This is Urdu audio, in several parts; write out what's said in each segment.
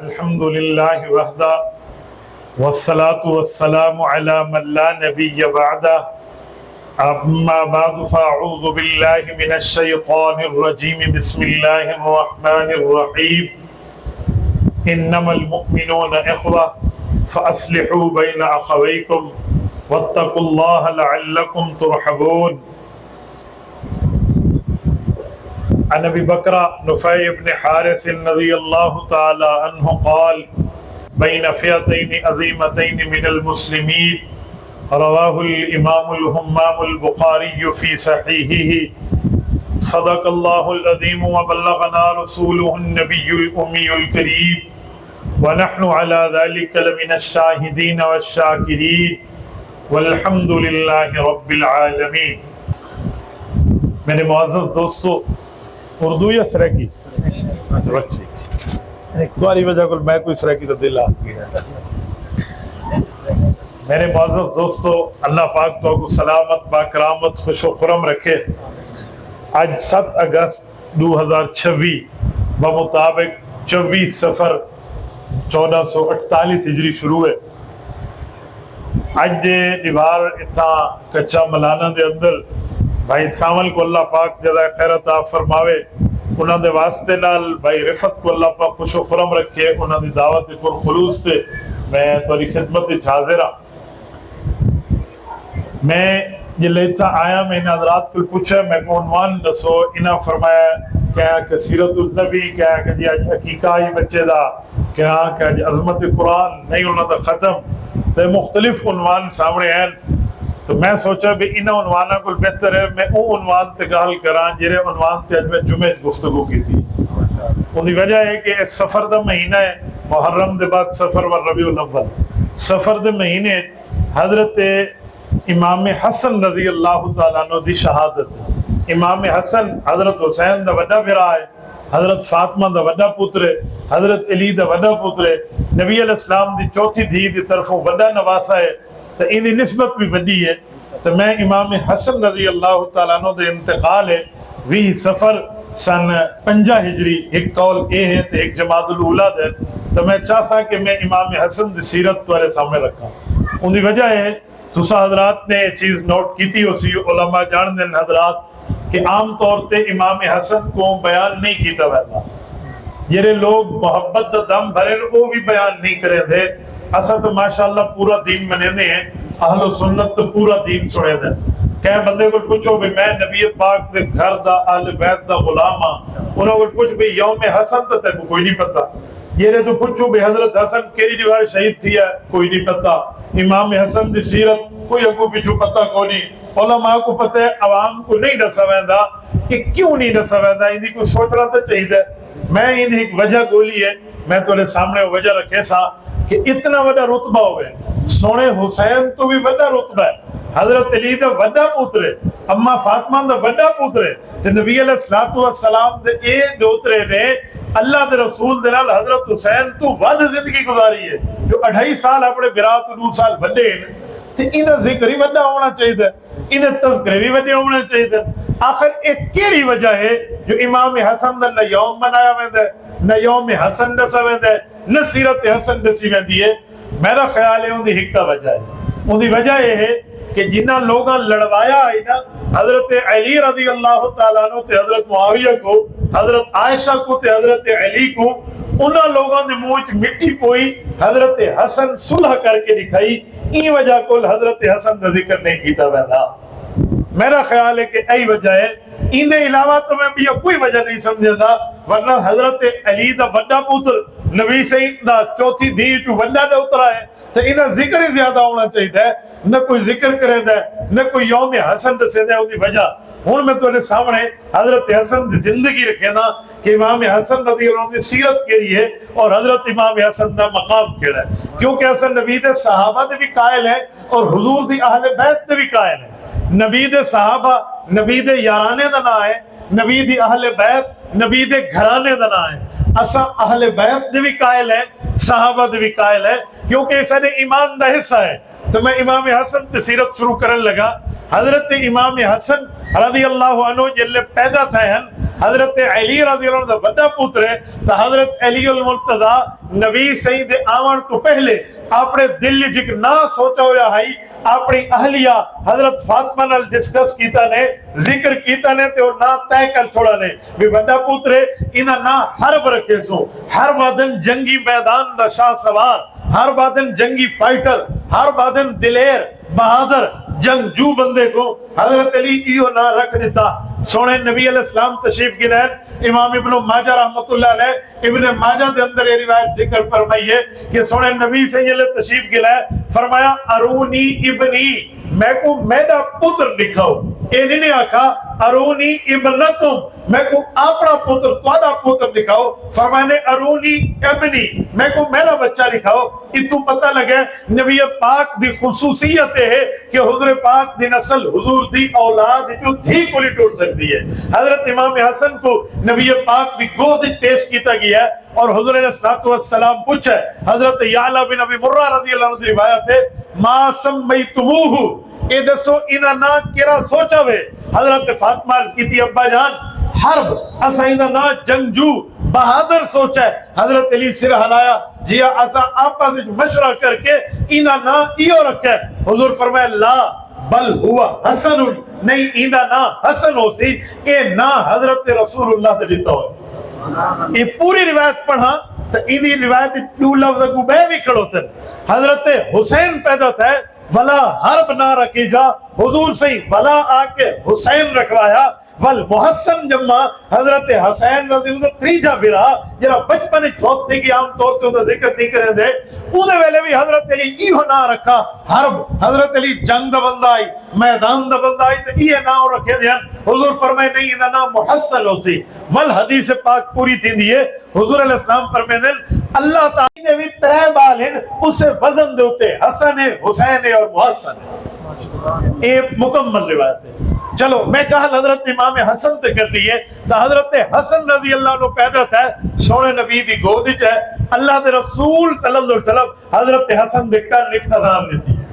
الحمد للہ وحدہ والصلاة والسلام علی من لا نبی بعدہ اما بعد فاعوذ باللہ من الشیطان الرجیم بسم اللہ الرحمن الرحیم انما المؤمنون اخوہ فاصلحوا بین اخویکم واتقوا اللہ لعلکم ترحمون. عن ابی بکر نفیع بن حارث رضی اللہ تعالی عنہ قال بین فئتین عظیمتین من المسلمین رواہ الامام الہمام البخاری فی صحیحہ صدق اللہ العظیم وبلغنا رسولہ النبی الأمی الکریم ونحن علی ذلک لمن الشاہدین والشاکرین والحمد للہ رب العالمین. میرے معزز دوستو، اردو یا سریکی؟ تمہاری وجہ کو میں کوئی سریکی تو دل آ گیا. میرے معزز دوستو، اللہ پاک تو کو سلامت با کرامت خوش و خرم رکھے. آج 7 اگست 2026 بمطابق 24 سفر 1448 ہجری شروع ہے. آج دے دیوار اتنا کچا ملانا دے اندر بھائی سامل کو اللہ پاک جزائے خیر عطا فرماوے. انہاں دے واسطے نال بھائی رفت کو اللہ پاک خوش و خرم رکھے. انہاں دی دعوت پر خلوص تے میں تھوڑی خدمت حاضر ہاں. میں یہ لیتا آیا، میں ان حضرات کو پوچھا، میں کو عنوان دسو. انہاں فرمایا کیا کہ سیرت النبی، کیا کہ جی حقیقہ ہی بچے دا، کیا کہ جی عظمت قرآن نہیں انہاں دا ختم. تے مختلف عنوان سامنے ہیں. تو میں سوچا بھی انہاں عنوانہ کو بہتر ہے میں او عنوان تے گال کران جیرے عنوان تے اج میں جمعہ گفتگو کی تھی. انہی وجہ ہے کہ سفر دا مہینہ ہے، محرم دے بعد سفر و ربیع الاول. سفر دے مہینے حضرت امام حسن رضی اللہ تعالیٰ عنہ دی شہادت. امام حسن حضرت حسین دا وڈا بھرا ہے، حضرت فاطمہ دا وڈا پتر ہے، حضرت علی دا وڈا پتر ہے، نبی علیہ السلام دی چوتھی دھی دی طرفوں وڈا نواسا ہے. تو ان کی نسبت بھی بڑی ہے. تو میں امام حسن رضی اللہ تعالیٰ عنہ دے انتقال ہے 20 سفر سن 50 ہجری، ایک قول اے ہے تو ایک جمادی الاولیٰ ہے. تو میں چاہتا کہ میں امام حسن دی سیرت تمہارے سامنے رکھا. ان کی وجہ ہے تسا حضرات نے یہ چیز نوٹ کی تھی، اسی علماء جان دیں حضرات کہ عام طور تے امام حسن کو بیان نہیں کیتا ویسا. یہ لوگ محبت دا دم بھرے وہ بھی بیان نہیں کرے تھے. اسا تو ماشاءاللہ پورا دین منے ہیں، اہل و سنت تو پورا دین سنے دیں. کہ بندے کو پوچھو بھی میں نبی پاک دے گھر دا اہل بیت دا غلام ہاں، انہوں کو پوچھ بھی یوم حسن تو تے کوئی نہیں پتا. یہ تو پوچھو بھی حضرت حسن کیری دیوار شہید تھی ہے کوئی نہیں پتا. امام حسن دی سیرت کوئی اگو پیچھو پتا کوئی نہیں. علماء کو پتہ ہے، عوام کو نہیں دسا ویندا کہ کیوں نہیں دسا ویندا. ان کو سوچنا تو چاہیے. میں ان ایک وجہ گولی ہے، میں تمہارے سامنے وجہ رکھے سا کہ اتنا بڑا رتبہ ہوئے. سونے حسین تو بھی بڑا رتبہ ہے، حضرت علی دا بڑا پتر ہے، اما فاطمہ دا بڑا پتر ہے. تے نبی علیہ السلام دے اے دوترے نے اللہ دے رسول دے نال حضرت حسین تو ود زندگی گزاری ہے، جو 2.5 سال اپنے برا تو 2 سال بڑے ہیں. تے انہاں ذکر ہی بڑا ہونا چاہیے، انہیں تذکرے بھی بڑے ہونا چاہیے. آخر ایک کیڑی وجہ ہے جو امام حسن دا نہ یوم منایا ویندا ہے، نہ یوم حسن دسا ویندا ہے، نہ سیرت حسن دسی ویندی ہے؟ میرا خیال ہے ان دی ایک وجہ ہے. ان دی وجہ یہ ہے کہ جنہ لوگاں لڑوایا ہے نا حضرت علی رضی اللہ تعالیٰ عنہ تے حضرت معاویہ کو، حضرت عائشہ کو تے حضرت علی کو، انہاں لوگاں دے منہ مٹی پوئی. حضرت حسن صلح کر کے دکھائی. این وجہ کو حضرت حسن کا ذکر نہیں کیتا ویسا. میرا خیال ہے کہ ای وجہ ہے. ان دے علاوہ تو میں بھی کوئی وجہ نہیں سمجھا تھا. ورنہ حضرت علی دا وڈا پتر نبی سید دا چوتھی دھی جو وڈا دے اترا ہے تو انہاں ذکر ہی زیادہ ہونا چاہیے. نہ کوئی ذکر کرے دے، نہ کوئی یوم حسن دسے دے. ان وجہ ہوں میں تمہارے سامنے حضرت حسن دی زندگی رکھے نا کہ امام حسن رضی اللہ عنہ کی سیرت کیڑی ہے اور حضرت امام حسن دا مقام کیڑا ہے. کیونکہ حسن نبی دے صحابہ دے بھی قائل ہے اور حضور دی اہل بیت دے بھی قائل ہے. نبی دے صحابہ نبی دے یارانے دا نا ہے، نبی دی اہل بیت نبی دے گھرانے دا نا ہے. اسا اہل بیت دے بھی قائل ہے، صحابہ دے بھی قائل ہے، کیونکہ اس نے ایمان دا حصہ ہے. تو میں امام حسن تے سیرت شروع کرن لگا. حضرت امام حسن رضی اللہ عنہ جلے پیدا تھے ہیں حضرت علی رضی اللہ عنہ دا بڑا پتر ہے تو حضرت علی المرتضی نبی صحیح دے آمن تو پہلے اپنے دل جک نہ سوچا ہوا ہے اپنی اہلیہ حضرت فاطمہ نال ڈسکس کیتا نے ذکر کیتا نے تے نہ طے کر چھوڑا نے بھی بڑا پتر ہے انہاں نہ حرب رکھے سو ہر بادن جنگی میدان دا شاہ سوار ہر بادن جنگی فائٹر ہر بادن دلیر بہادر جنگجو بندے کو حضرت علی ایو نہ رکھ دیتا سونے نبی علیہ السلام تشریف کی لین امام ابن ماجہ رحمت اللہ علیہ ابن ماجہ دے اندر یہ روایت ذکر فرمائی ہے کہ سونے نبی سے یہ تشریف کی لین فرمایا ارونی ابنی میں کو میرا پتر دکھاؤ اے نہیں آکھا ارونی ابنتم میں کو اپنا پتر تہاڈا پتر دکھاؤ فرمانے ارونی ابنی میں کو میرا بچہ دکھاؤ اتو پتہ لگے نبی پاک دی خصوصیت ہے کہ حضور پاک دی نسل حضور دی اولاد جو تھی کوئی ٹوٹ سکتی ہے حضرت امام حسن کو نبی پاک دی گود پیش کیتا گیا ہے اور حضور علیہ الصلوۃ والسلام پوچھا حضرت یعلا بن ابی مرہ رضی اللہ عنہ کی روایت ہے ما سمیتموہ اے دسو انہاں نا کیڑا سوچا وے حضرت فاطمہ عرض کیتی ابا جان حرب اسا انہاں نا جنگجو بہادر سوچا ہے حضرت علی سر ہلایا جی اسا آپس وچ مشورہ کر کے انہاں نا ایو رکھا ہے حضور فرمایا لا بل ہوا حسن نہیں ایندا نا حسن ہو سی اے نا حضرت رسول اللہ دے دیتا ہو یہ پوری روایت پڑھا تو ایدی روایت دو لفظ کو بے بھی کھڑو تھے حضرت حسین پیدا تھا ولا حرب نہ رکھی جا حضور سے ولا آکے حسین رکھوایا والمحسن جمع حضرت حسین رضی اللہ تریجا برا جرا بچپن فوت تھی کہ عام طور پہ انہوں ذکر نہیں کریں دے انہیں ویلے بھی حضرت علی ایہو نہ رکھا حرب حضرت علی جنگ دا بندہ آئی میدان دا بندہ آئی تو یہ نہ رکھے دیا حضور فرمائے نہیں انہا نام محسن ہو سی والحدیث پاک پوری تھی دیئے حضور علیہ السلام فرمائے دیں اللہ تعالی نے بھی ترے بال ہیں اسے وزن دے ہوتے حسن ہے حسین ہے اور محسن ہے ایک مکمل روایت ہے چلو میں کہا حضرت امام حسن تے کر لیے تو حضرت حسن رضی اللہ عنہ پیدا تھا سونے نبی دی گودج ہے اللہ دے رسول صلی اللہ علیہ وسلم حضرت حسن دے کر نک اذان دیتی ہے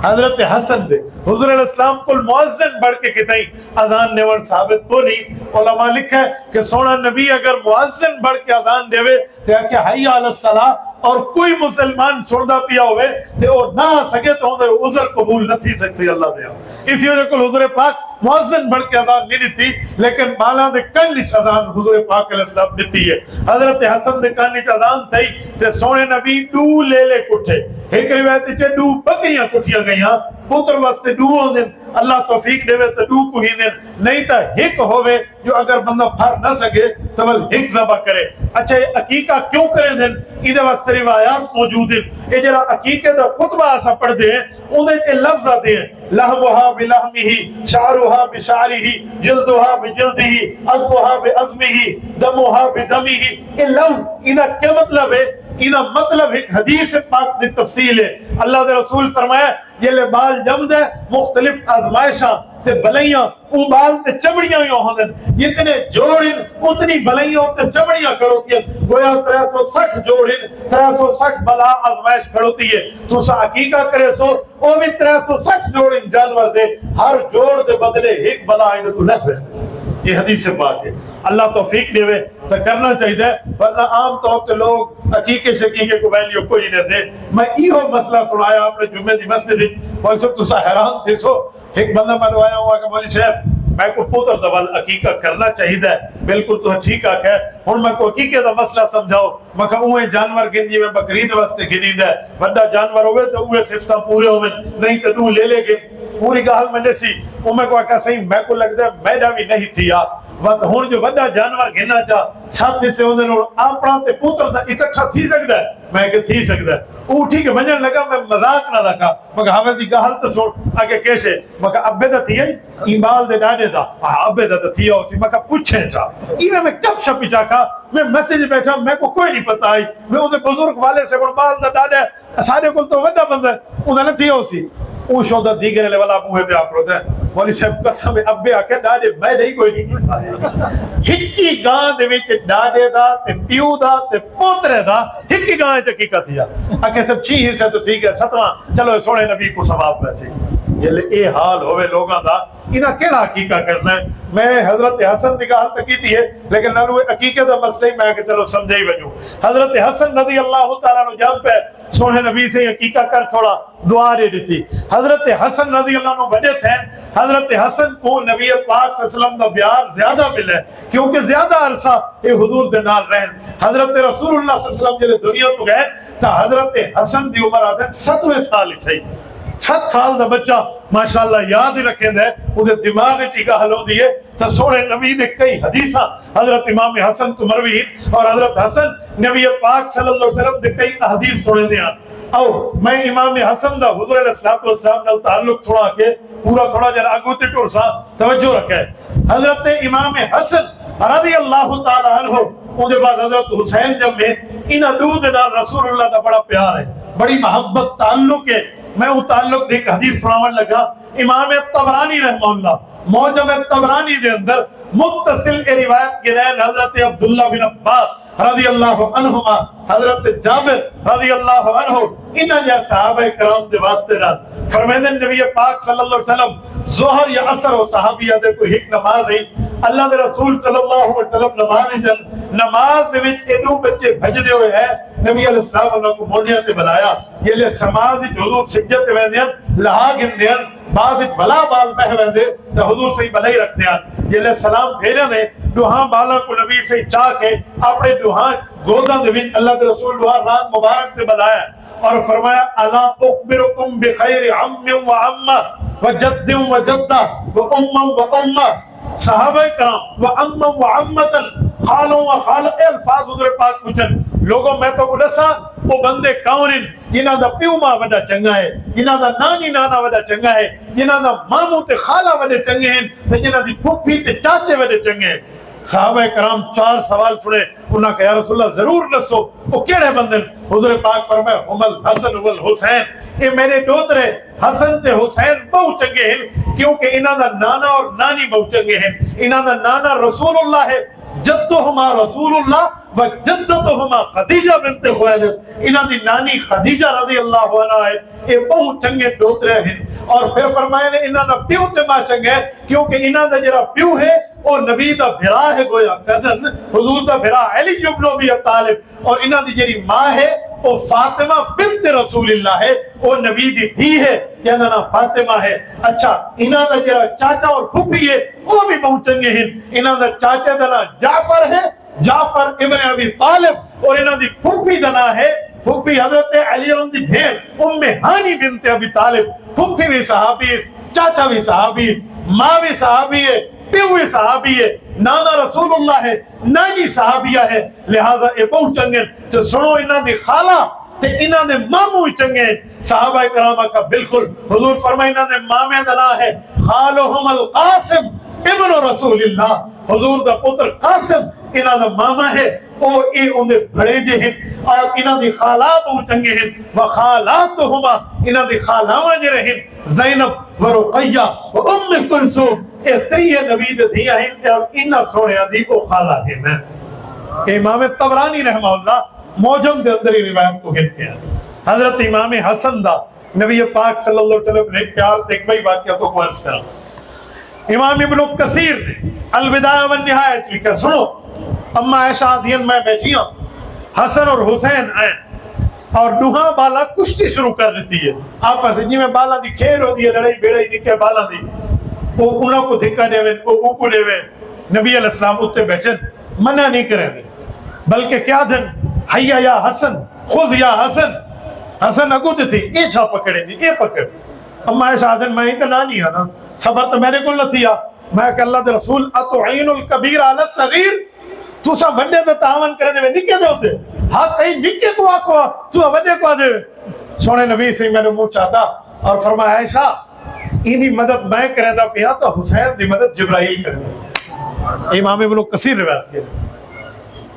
حضرت حسن دے حضور علیہ السلام کو مؤذن بڑھ کے کتائی اذان نیون ثابت کو نہیں علماء لکھا ہے کہ سونا نبی اگر مؤذن بڑھ کے اذان دے وے تو کہ حی علی الصلاۃ اور کوئی مسلمان سندا پیا ہوئے تو وہ نہ سکے تو انہیں عذر قبول نہ تھی سکتی اللہ دیا اسی وجہ کو حضور پاک مؤذن بڑھ کے اذان نہیں دیتی لیکن بالا دے کنج اذان حضور پاک علیہ السلام دیتی ہے حضرت حسن دے کنج اذان تھی تے سونے نبی دو لے لے کٹھے ایک روایت چے دو بکریاں کٹھیاں گئیاں پتر واسطے دو ہوندن اللہ توفیق دے تو دو کو ہی دن نہیں تا ایک ہوئے جو اگر بندہ پھر نہ سکے تو وہ ایک ذبح کرے اچھا یہ عقیقہ کیوں کریں دن ادھے واسطے روایات موجود ہیں یہ جرا عقیقے دا خطبہ ایسا پڑھ دیں انہیں کے لفظ آتے ہیں لحمها بلحمه شعرها بشعره جلدها بجلده عظمها بعظمه دمها بدمه یہ لفظ انہا کیا مطلب ہے انہا مطلب ایک حدیث پاک دی تفصیل ہے اللہ دے رسول فرمایا یہ لے بال جمد ہے مختلف آزمائشاں تے بلائیاں او بال تے چمڑیاں یوں ہوندن جتنے جوڑیں اتنی بلائیاں تے چمڑیاں کھڑوتی ہیں گویا 360 جوڑیں 360 بلا آزمائش کھڑوتی ہے تو سا حقیقہ کرے سو او بھی 360 جوڑیں جانور دے ہر جوڑ دے بدلے ایک بلا آئیں تو نہ پھرتے یہ حدیث سے پاک ہے اللہ توفیق دے تو کرنا چاہیے ورنہ عام طور پہ لوگ عقیقے شقیقے کو ویلیو کوئی نہیں دے میں ایہو مسئلہ سنایا آپ نے جمعے دی مسجد مولوی صاحب تو حیران تھے سو ایک بندہ منوایا ہوا کہ مولوی صاحب میں کو پوتر دوال عقیقہ کرنا چاہیے بالکل تو ٹھیک ہے ہن میں کو عقیقے دا مسئلہ سمجھاؤ میں کہ اوے جانور گنجی میں بقرعید واسطے گنی ہے بڑا جانور ہوئے تو اوے صفتاں پورے ہوئے نہیں تو تو لے لے گے پوری گال میں نے سی او میں کو آکا صحیح میں کو لگتا ہے میڈا بھی نہیں تھی وقت ہون جو بڑا جانور گھنا چاہ ساتھ سے ہوندے نو اپنا تے پوتر دا اکٹھا تھی سکدا ہے میں کہ تھی سکدا ہے او ٹھیک ہے ونجن لگا میں مذاق نہ رکھا مگر حافظ دی گال تے سن اگے کیسے مگر ابے دا تھی ایمال دے ڈاڈے دا ابے دا تھی او سی مگر پوچھے جا ایویں میں کب شپ جا کا میں میسج بیٹھا میں کو کوئی نہیں پتہ آئی میں اون بزرگ والے سے بن بال دا ڈاڈا سارے کول تو وڈا بندہ اون نہ تھی او سی او شودا دیگر لے والا منہ تے آپ روتے مولوی صاحب قسم ابے آکھے ڈاڈے میں نہیں کوئی نہیں ہکی گاں دے وچ ڈاڈے دا تے پیو دا تے پوترے دا ہکی گاں تے کی کتھیا آکھے سب چھی حصہ تو ٹھیک ہے ستواں چلو سونے نبی کو ثواب ویسے جلے اے حال ہوئے لوگاں دا انہاں کیڑا عقیقہ کرنا ہے. میں حضرت حسن دی گل تک کیتی ہے لیکن نالو عقیقے دا مسئلہ ہی میں کہ چلو سمجھے ہی وجوں. حضرت حسن رضی اللہ تعالیٰ عنہ جب پہ سونے نبی سے عقیقہ کر چھوڑا دعا دے دیتی. حضرت حسن رضی اللہ عنہ وجہ تھے حضرت حسن کو نبی پاک صلی اللہ علیہ وسلم دا پیار زیادہ ملے کیونکہ زیادہ عرصہ یہ حضور دے نال رہن. حضرت رسول اللہ صلی اللہ علیہ وسلم جلے دنیا تو گئے تا حضرت حسن دی عمر آدھے 7 سال ہی 7 سال دا بچہ ماشاءاللہ یاد ہی رکھیں دے انہیں دماغ چی گل ہو دیئے تو سونے نبی نے کئی حدیثاں حضرت امام حسن تو مروین اور حضرت حسن نبی پاک صلی اللہ علیہ وسلم نے کئی حدیث سنے دیا. او میں امام حسن دا حضور علیہ السلام نال تعلق چھوڑا کے پورا تھوڑا جر آگو تے ٹور سا توجہ رکھے. حضرت امام حسن رضی اللہ تعالیٰ عنہ ان کے بعد حضرت حسین جب میں انہاں دو دے نال رسول اللہ دا بڑا پیار ہے بڑی محبت تعلق ہے. میں وہ تعلق ایک حدیث سناون لگا. امام طبرانی رحمہ اللہ موجب طبرانی دے اندر متصل روایت کے لئے حضرت عبداللہ بن عباس رضی اللہ عنہما حضرت جابر رضی اللہ عنہ انہاں یا صحابہ کرام دے واسطے رات فرمیدن نبی پاک صلی اللہ علیہ وسلم ظہر یا عصر و صحابیہ دے کوئی ایک نماز ہے اللہ دے رسول صلی اللہ علیہ وسلم نماز دے وچ اینو بچے بھجدے ہوئے ہیں نبی علیہ السلام انہوں کو مولیاں تے بلایا یہ لے سماز حضور سجدے تے ویندین لہا گندین بعض بھلا باز بہ ویندے تے حضور سے بلائی رکھتے ہیں. یہ لے سلام بھیجا نے دوہاں بالا کو نبی سے چاہ کے اپنے دوہاں گوداں دے وچ اللہ دے رسول دوہاں رات مبارک تے بلایا اور فرمایا الا اخبرکم بخیر عم و عمہ و جد و جدہ و ام و امہ. صحابہ کرام و ام و عمتن خالوں و خال اے الفاظ حضور پاک پوچھن لوگوں میں تو گلسا وہ بندے کونن جنہاں دا پیو ماں وڈا چنگا ہے جنہاں دا نانی نانا وڈا چنگا ہے جنہاں دا ماموں تے خالہ وڈے چنگے ہیں تے جنہاں دی پھوپھی تے چاچے وڈے چنگے ہیں. صحابہ کرام 4 سوال سنے انہاں کہ یا رسول اللہ ضرور دسو وہ کیڑے بندن. حضور پاک فرمایا ہم الحسن والحسین اے میرے دوترے حسن تے حسین بہت چنگے ہیں کیونکہ انہاں دا نانا اور نانی بہت چنگے ہیں. انہاں دا نانا رسول اللہ ہے جدہما رسول اللہ و جدتہما خدیجہ بنت خویلد انہاں دی نانی خدیجہ رضی اللہ عنہ ہے یہ بہت چنگے دوترے ہیں. اور پھر فرمایا نے انہاں دا پیو تے ماں چنگے کیونکہ انہاں دا جڑا پیو ہے وہ نبی دا بھرا ہے گویا کزن حضور دا بھرا علی ابن ابی طالب اور انہاں دی جڑی ماں ہے وہ فاطمہ بنت رسول اللہ ہے وہ نبی دی دھی ہے کیا نام فاطمہ ہے. اچھا انہاں دا جڑا چاچا اور پھوپھی ہے وہ بھی بہت چنگے ہیں. انہاں دا چاچا دا نام جعفر ہے جعفر ابن ابی طالب اور انہاں دی پھوپھی دا نام ہے پھوپھی حضرت علی عنہ دی بہن ام ہانی بنت ابی طالب. پھوپھی بھی صحابی چاچا بھی صحابی ماں بھی صحابی ہے پیو بھی صحابی ہے نانا رسول اللہ ہے نانی صحابیہ ہے. لہذا اے بہت چنگے جو سنو انہاں دی خالہ تے انہاں دے ماموں چنگے صحابہ کرام کا بالکل. حضور فرمائے انہاں دے مامے دا نام ہے خالہم القاسم ابن رسول اللہ حضور دا پتر قاسم انہاں دا ماما ہے اور اے اندے بڑے جے ہیں اور انہاں دی خالات بہت چنگے ہیں وخالاتہما انہاں دی خالاواں جے رہیں زینب و رقیہ و ام کلثوم اے 3 نبی دے دھیاں ہیں اور انہاں سونیاں دی کو خالہ ہیں. امام طبرانی رحمہ اللہ موجم دے اندر روایت کو گنتے ہیں. حضرت امام حسن دا نبی پاک صلی اللہ علیہ وسلم نے پیار ایک بھائی واقعہ تو کو عرض کرا. امام ابن کثیر نے البدایہ والنہایہ لکھا سنو اما عائشہ دین میں بیٹھی ہوں حسن اور حسین آئیں اور دوہاں بالا کشتی شروع کر دیتی ہے آپس جی میں بالا دی کھیل ہو دی ہے لڑائی بیڑائی نکے بالا دی وہ انہوں کو دھکا دے وے وہ اوپو دے وے. نبی علیہ السلام اتے بیٹھن منع نہیں کریں دے بلکہ کیا دن حیا یا حسن خذ یا حسن حسن اگو تے تھی اے چھا پکڑیں دی اے پکڑ. اما عائشہ دن میں ہی تو نہ نہیں ہے نا صبر تو میرے کو نہ تھیا میں کہ اللہ دے رسول اتعین الکبیر علی الصغیر تو سا وڈے دا تعاون کرے دے نکے دے ہوتے ہاں کہیں نکے کو آکو تو وڈے کو دے. سونے نبی سے میں نے منہ چاہتا اور فرمایا عائشہ اینی مدد میں کرے دا پیا تو حسین دی مدد جبرائیل کرے. امام ابن کثیر روایت کیا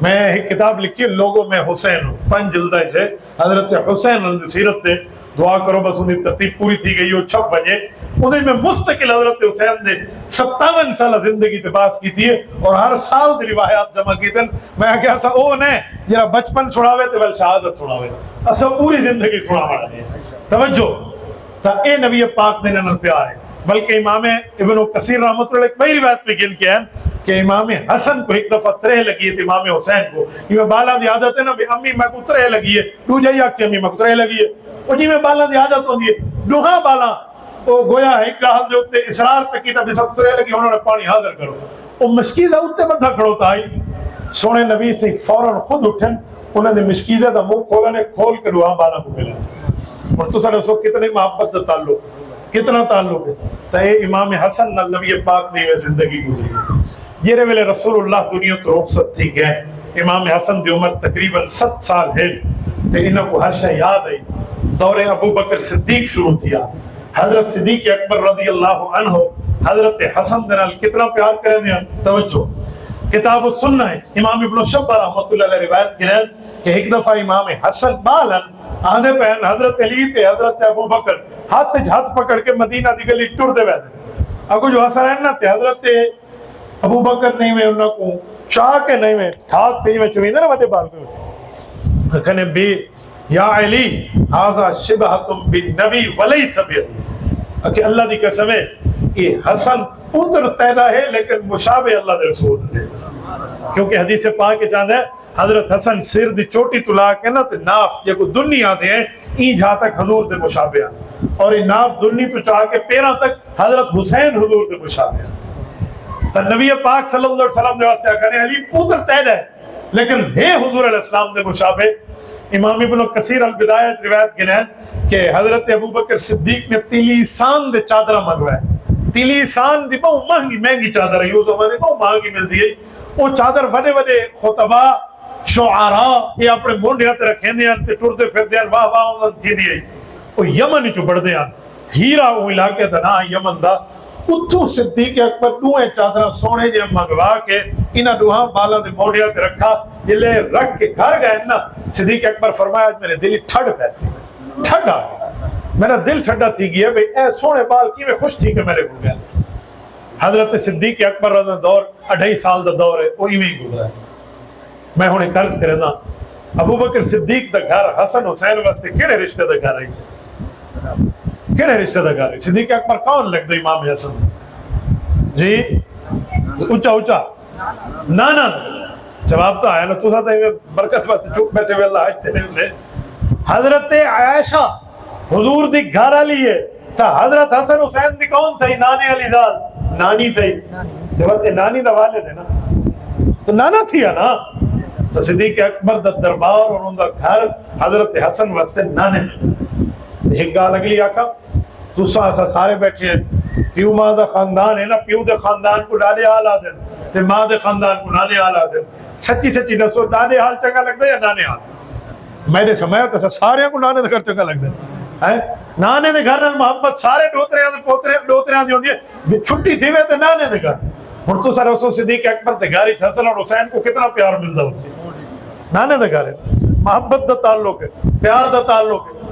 میں ایک کتاب لکھی لوگوں میں حسین 5 جلدہ ہے حضرت حسین سیرت تے دعا کرو بس انہیں ترتیب پوری تھی گئی وہ چھپ بجے انہیں میں مستقل حضرت حسین نے 57 سالہ زندگی تباس کی تھی اور ہر سال دی روایات جمع کی تن. میں کہا ایسا او نے جرا بچپن چھوڑاوے تے بل شہادت چھوڑاوے ایسا پوری زندگی چھوڑا مڑا ہے. توجہ تا اے نبی پاک نے نال پیار ہے. بلکہ امام ابن کثیر رحمۃ اللہ علیہ کئی روایت میں گن کے ہیں کہ امام حسن کو ایک دفعہ ترہ لگی ہے امام حسین کو. یہ بالا دی عادت ہے نا بھی امی میں کو ترہ لگی ہے تو جائی آکسی امی میں کو ترہ لگی ہے اور جی میں بالا دی عادت ہوندی ہے دوہاں بالا وہ گویا ہے کہ حال جو تے اصرار پہ کیتا بھی سب ترہ لگی انہوں نے پانی حاضر کرو. وہ مشکیزہ اتے بندہ کھڑو تا آئی سونے نبی سے فوراً خود اٹھن انہوں نے مشکیزہ دا منہ کھولنے کھول کے دوہاں بالا کو ملا. اور تو سر اسو کتنے محبت دا تعلق کتنا تعلق ہے. تو اے امام حسن نبی پاک نے زندگی گزری. یہ ویلے رسول اللہ دنیا تو رخصت تھی گئے. امام حسن دی عمر تقریباً 7 سال ہے تے انہوں کو ہر شے یاد آئی. دور ابو بکر صدیق شروع تھیا. حضرت صدیق اکبر رضی اللہ عنہ حضرت حسن دے نال کتنا پیار کرے دیا. توجہ کتاب السنہ ہے امام ابن شبہ رحمۃ اللہ علیہ روایت کریں کہ ایک دفعہ امام حسن بالن آدھے پہن حضرت علی تے حضرت ابو بکر ہاتھ پکڑ کے مدینہ دی گلی ٹر دے ویدے. اگو جو حسن نہ تے حضرت ابو بکر نہیں میں انہوں کو چاہ کے نہیں میں ہاتھ تے میں چویندے نا وڈے بال پہ کہنے بھی یا علی ھذا شبہتم بالنبی ولیس بعلی کہ اللہ دی قسم ہے یہ حسن پتر پیدا ہے لیکن مشابہ اللہ دے رسول دے. کیونکہ حدیث پاک کے چاند ہے حضرت حسن سر دی چوٹی تلا کے نا تے ناف یہ کو دنیا دے ہیں این جہاں تک حضور دے مشابہ اور یہ ناف دنی تو چاہ کے پیرا تک حضرت حسین حضور دے مشابہ. تو نبی پاک صلی اللہ علیہ وسلم نے واسطہ کرنے علی پتر پیدا ہے لیکن ہے حضور علیہ السلام دے مشابہ. امام ابن کثیر البدایت روایت گنین کہ حضرت ابو بکر صدیق نے تیلیسان دے چادرہ منگوائے. تیلیسان دی بہت مہنگی چادر ہے. یہ زمانے بہت مہنگی ملتی ہے. وہ چادر بڑے بڑے خطبہ شعراء یہ اپنے مونڈے ہاتھ رکھیں دے ہیں ٹرتے پھر دے ہیں واہ واہ انہوں تھی دی ہے. وہ یمن چو بڑھ دے ہیں ہیرا وہ علاقے دا نا یمن دا اتھو صدیق اکبر دوئے چادرہ سونے جے منگوا کے انہاں دوہاں بالا دے مونڈے ہاتھ رکھا یہ لے رکھ کے گھر گئے نا. صدیق اکبر فرمایا میرے دلی ٹھڑ پہتی ٹھڑ آ گیا میرا دل ٹھڑا تھی گیا بھئی اے سونے بال کی میں خوش تھی کہ میرے کو گیا. حضرت صدیق اکبر رضا دور 2.5 سال دا دور ہے وہ ہی گزرا ہے. میں ہونے قرض کرے نا ابو بکر صدیق دا گھر حسن حسین واسطے کیڑے رشتہ دا گھر ہے کیڑے رشتہ دا گھر ہے. صدیق اکبر کون لگ دا امام حسن جی اونچا اونچا نانا جواب تو آیا نا تو ساتھ ہے برکت واسطے چپ بیٹھے ہوئے اللہ آج تیرے. حضرت عائشہ حضور دی گھر علی ہے تا حضرت حسن حسین دی کون تھی نانے علی زال نانی تھی جب نانی دا والد ہے نا تو نانا تھی نا. تو صدیق اکبر دا دربار اور ان دا گھر حضرت حسن واسطے نانے ایک گال اگلی آقا تو سارے بیٹھے ہیں پیو ماں دا خاندان ہے نا پیو دے خاندان کو ڈالے حال آ دیں تے ماں دے خاندان کو نانے حال آ دیں. سچی سچی دسو ڈالے حال چنگا لگ دے یا نانے حال. میں نے سمجھا تو سارے کو نانے دے گھر چنگا لگ دے نانے دے گھر نال محبت سارے ڈوترے پوترے ڈوترے دی ہوندی ہے چھٹی تھی وے تے نانے دے گھر. ہن تو سر رسول صدیق اکبر دے گھر حسن اور حسین کو کتنا پیار ملدا ہوندی نانے دے گھر محبت دا تعلق ہے پیار دا تعلق ہے.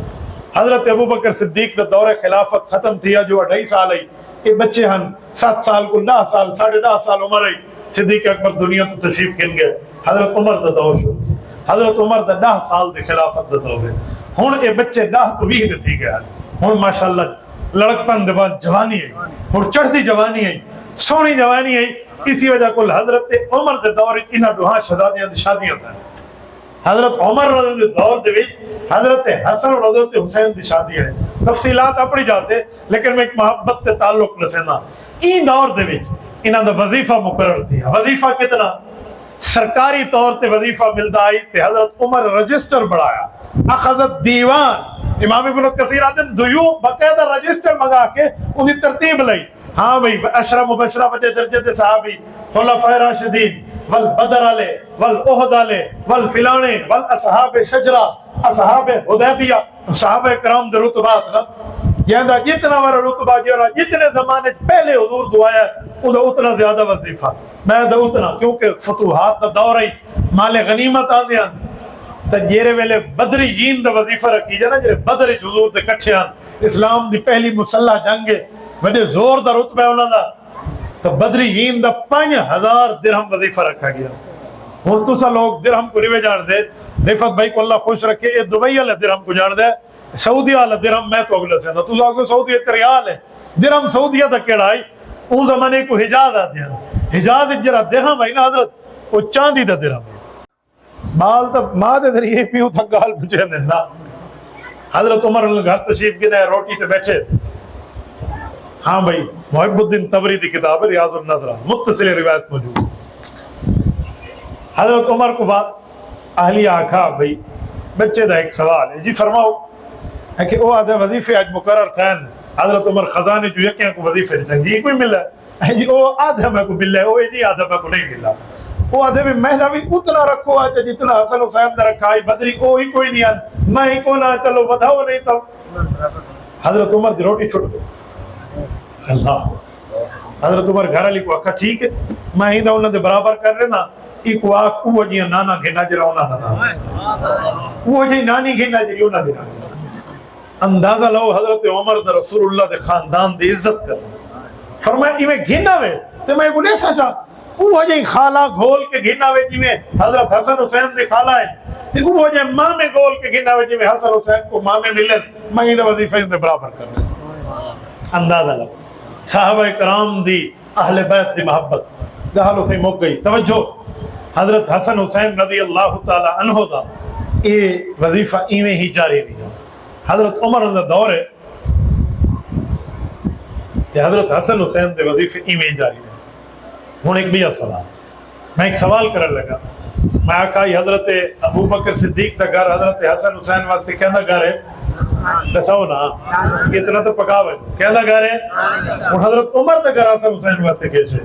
حضرت ابو بکر صدیق دا دور خلافت ختم تھیا جو 2.5 سال آئی یہ بچے ہن 7 سال کو 10 سال 10.5 سال عمر آئی. صدیق اکبر دنیا تو تشریف کن گئے. حضرت عمر دا دور شروع تھی. حضرت عمر دا 10 سال دے خلافت دا دور ہے. ہن یہ بچے 10 تو 20 دے تھی گئے ہن ماشاءاللہ لڑک پن دے بعد جوانی ہے ہن چڑھتی جوانی ہے سونی جوانی ہے. اسی وجہ کو حضرت عمر دے دور انہاں دوہاں شہزادیاں دی شادیاں تھا. حضرت عمر رضی دے دور دے وچ حضرت حسن اور حضرت حسین دی شادی ہے. تفصیلات اپنی جاتے لیکن میں ایک محبت تے تعلق نسینا این دور دے وچ انہاں دا وظیفہ مقرر تھی. وظیفہ کتنا سرکاری طور تے وظیفہ ملدا آئی تے حضرت عمر رجسٹر بڑھایا اخذت دیوان. امام ابن کثیر آتے دیو باقاعدہ رجسٹر منگا کے انہی ترتیب لئی. ہاں بھئی اشرا مبشرہ بجے درجے دے صحابی خلفائے راشدین والبدر علی والاحد علی والفلانے والاصحاب شجرہ اصحاب حدیبیہ صحابہ کرام دے رتبات نا یہ جتنا ورا رتبہ جورا جتنے زمانے پہلے حضور دعایا اتنا زیادہ وظیفہ میں اتنا کیونکہ فتوحات دا دور ہے مال غنیمت آندے ہیں تا جیرے ویلے بدری جین دا وظیفہ رکھی جانا جیرے بدری حضور دے کٹھے ہیں اسلام دی پہلی مسلح جنگ بڑے زور دا رتبہ انہاں دا تو بدری جین دا 5000 درہم وظیفہ رکھا گیا. ہن تسا لوگ درہم کو نہیں جان دے رفت بھائی کو اللہ خوش رکھے یہ دبئی والے درہم کو جان دے سعودی والا درہم میں تو اگلا سے تو آگے سعودی ریال ہے درہم سعودیہ تک کیڑا آئی ان زمانے کو حجاز آتے ہیں حجاز جرا درہم ہے نا حضرت وہ چاندی دا درہم ہے مال تا ماں دے ذریعے پیو تھا گال پوچھے دینا حضرت عمر گھر تشریف کی دے روٹی تے بیٹھے ہاں بھائی محب الدین طبری دی کتاب ہے ریاض النظرہ متصل روایت موجود حضرت عمر کو بات اہلیہ آکھا بھائی بچے دا ایک سوال ہے جی فرماؤ ہے کہ وہ آدھے وظیفے آج مقرر تھے حضرت عمر خزانے جو یکیاں کو وظیفے دیتے جی کوئی ملا ہے جی وہ آدھے میں کو ملا ہے وہ نہیں آدھے میں کو نہیں ملا وہ آدھے میں مہنہ بھی اتنا رکھو آج جتنا حسن حسین نے رکھا ہے بدری کو ہی کوئی نہیں آدھ میں ہی کو نہ چلو بدھاؤ نہیں تو حضرت عمر دی روٹی چھوٹ گئی اللہ حضرت عمر گھر علی کو آکھا ٹھیک ہے میں ہی نہ انہوں نے برابر کر رہے نا ایک واق وہ جی نانا گھنا جرا انہوں نے وہ جی نانی گھنا جری انہوں نے اندازہ لو حضرت عمر دا رسول اللہ دے خاندان دے عزت کر فرمایا ایویں گھنا وے تو میں بولے سچا وہ جی خالہ گھول کے گھنا وے جی میں حضرت حسن حسین دے خالہ ہے وہ جی ماں میں گھول کے گھنا وے جی میں حسن حسین کو ماں میں ملن میں ہی دا وظیفہ دے برابر کر رہے اندازہ لو صحابہ کرام دی اہل بیت دی محبت گہلو سے موک گئی توجہ حضرت حسن حسین رضی اللہ تعالی عنہ دا یہ وظیفہ ایویں ہی جاری رہا حضرت عمر دا دور ہے کہ حضرت حسن حسین دے وظیفے ایویں ہی جاری رہا ہوں ایک بھی سوال میں ایک سوال کرنے لگا میں آکھا حضرت ابو بکر صدیق دا گھر حضرت حسن حسین واسطے کہنا گھر ہے دساؤ نا اتنا تو پکاوے کہنا گھر ہے اور حضرت عمر دا گھر حسن حسین واسطے کیسے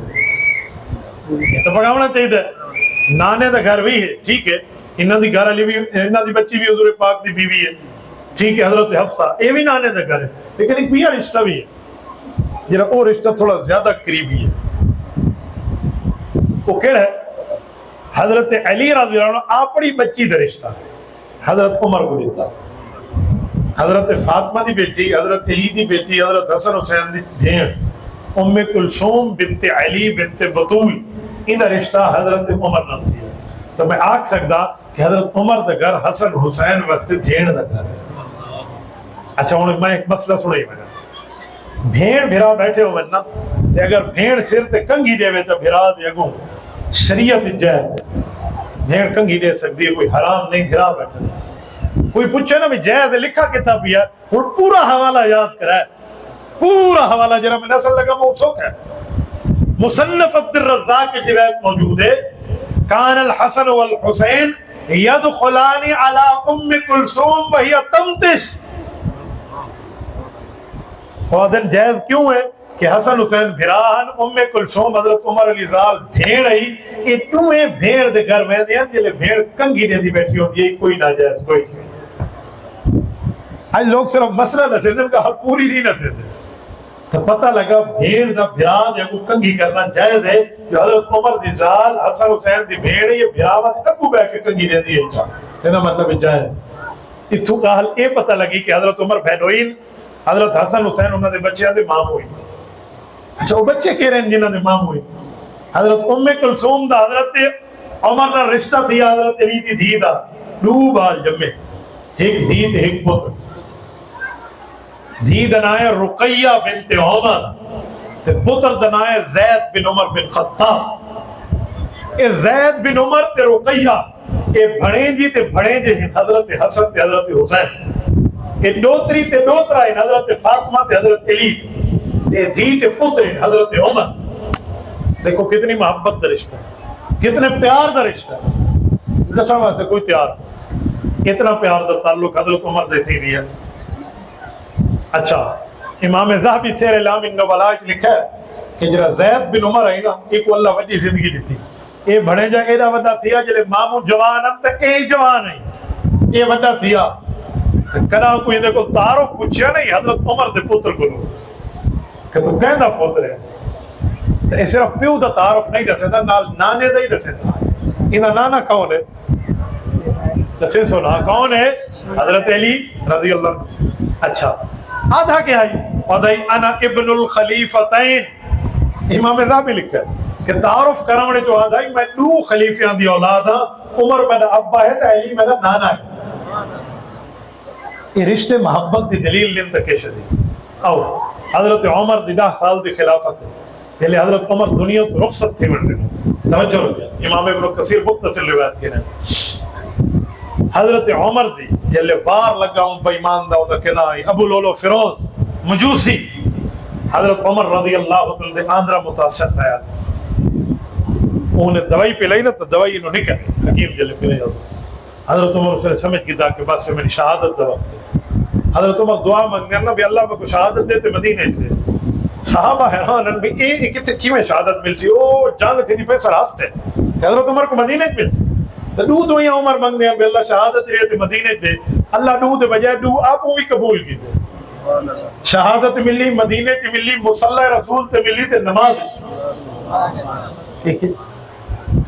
یہ تو پکاونا چاہیے تھا نانے دا گھر بھی ہے ٹھیک ہے انہاں دی گھر علی بھی انہاں دی بچی بھی حضور پاک دی بیوی ہے ٹھیک ہے حضرت حفصہ یہ بھی نانے دا گھر ہے لیکن ایک بیاہ رشتہ بھی ہے جنہا وہ رشتہ تھوڑا زیادہ قریبی ہے وہ کہڑا ہے حضرت علی رضی اللہ عنہ اپنی بچی دا رشتہ حضرت عمر کو دیتا حضرت فاطمہ دی بیٹی حضرت علی دی بیٹی حضرت حسن حسین دی بھین ام کلثوم بنت علی بنت بطول ادھا رشتہ حضرت عمر نہ تھی تو میں آکھ سکتا کہ حضرت عمر دا گھر حسن حسین واسطے بھین دا گھر ہے اچھا میں ایک مسئلہ سنائی میں بھین بھرا بیٹھے ہو نا اگر بھین سر تے کنگھی دے وے تو بھرا دے گو شریعت جائز ہے بھین کنگھی دے سکتی ہے کوئی حرام نہیں بھرا بیٹھے کوئی پوچھے نا بھی جائز لکھا کتاب ہے اور پورا حوالہ یاد کرا ہے پورا حوالہ جرا میں نسل لگا موسوک ہے مصنف عبد الرزاق کی روایت موجود ہے کان الحسن والحسین یدخلان علی ام کلثوم وہی تمتش خوادن جائز کیوں ہے کہ حسن حسین بھراہن ام کلثوم حضرت عمر علی زال بھیڑ ہی یہ توہیں بھیڑ دے گھر میں دیا جلے بھیڑ کنگھی دے دی بیٹھی ہوتی ہے کوئی ناجائز کوئی آج لوگ صرف مسئلہ نسیدن کا حل پوری نہیں نسیدن تو پتہ لگا بھیڑ دا بھراد یا کو کنگھی کرنا جائز ہے جو حضرت عمر دی زال حسن حسین دی بھیڑ یہ بھراوا دی کبو بے کے کنگھی دے دی ہے چاہ تینا مطلب جائز اتھو کا حل اے پتہ لگی کہ حضرت عمر بہنوئین حضرت حسن حسین انہوں نے بچے دے مام ہوئی اچھا وہ بچے کہہ رہے ہیں جنہوں نے مام ہوئی حضرت ام کلثوم دا حضرت عمر دا رشتہ تھی حضرت علی دی دھی دا دو بال جمعے ایک دھی تے ایک پتر دھی دنائے رقیہ بنت عمر تے پتر دنائے زید بن عمر بن خطاب اے زید بن عمر تے رقیہ اے بھڑیں جی تے بھڑیں جی حضرت حسن تے حضرت حسین اے دوتری تے دوترا ہے حضرت فاطمہ تے حضرت علی تے دھی تے پتر حضرت عمر دیکھو کتنی محبت دا رشتہ کتنے پیار دا رشتہ لسا واسے کوئی تیار اتنا پیار دا تعلق حضرت عمر دے تھی بھی ہے اچھا امام ذہبی سیر اعلام النبلاء لکھا ہے کہ جرا زید بن عمر ہے نا ایک اللہ وجہ زندگی دیتی اے بڑے جا ایڈا وڈا تھیا جلے مامو جوان اب تک اے جوان ہے اے وڈا تھیا کنا کوئی دے کو تعارف پوچھیا نہیں حضرت عمر دے پتر کو کہ تو کہندا پتر ہے اے صرف پیو دا تعارف نہیں دسے دا نال نانے دا ہی دسے دا انہا نانا کون ہے دسے سونا کون ہے حضرت علی رضی اللہ اچھا آدھا کیا ہے ودائی انا ابن الخلیفتین امام ذہبی لکھا ہے کہ تعارف کرمنے جو آدھائی میں دو خلیفیاں دی اولاد ہاں عمر میرا ابا ہے تو علی میرا نانا ہے یہ رشتے محبت دی دلیل لین تکے شدی اور حضرت عمر دی 10 سال دی خلافت ہے پہلے حضرت عمر دنیا تو رخصت تھی بن رہی توجہ رکھیں امام ابن کثیر مختصر روایت کے ہیں حضرت عمر دی جلے وار لگاؤں بے ایمان دا دا کنا ابو لولو فیروز مجوسی حضرت عمر رضی اللہ تعالی دے آندرہ متاثر تھا انہیں دوائی پہ لائی نا تو دوائی انہوں نکل حکیم جلے پہ لائی حضرت عمر سے سمجھ کی دا کہ بس سے میری شہادت دا وقت حضرت عمر دعا مانگنے اللہ بھی اللہ میں کو شہادت دیتے مدینے دے صحابہ حیران ان بھی اے کتے کی میں شہادت مل سی او جانگ تھی نہیں پہ سراف تھے حضرت عمر کو مدینے مل سی دو دعائیں عمر مانگنے ہیں اللہ شہادت دیتے مدینے دے اللہ دو دے بجائے دو آپ وہ بھی قبول کی دے شہادت ملی مدینے تی ملی مصلی رسول تے ملی تے نماز ٹھیک ہے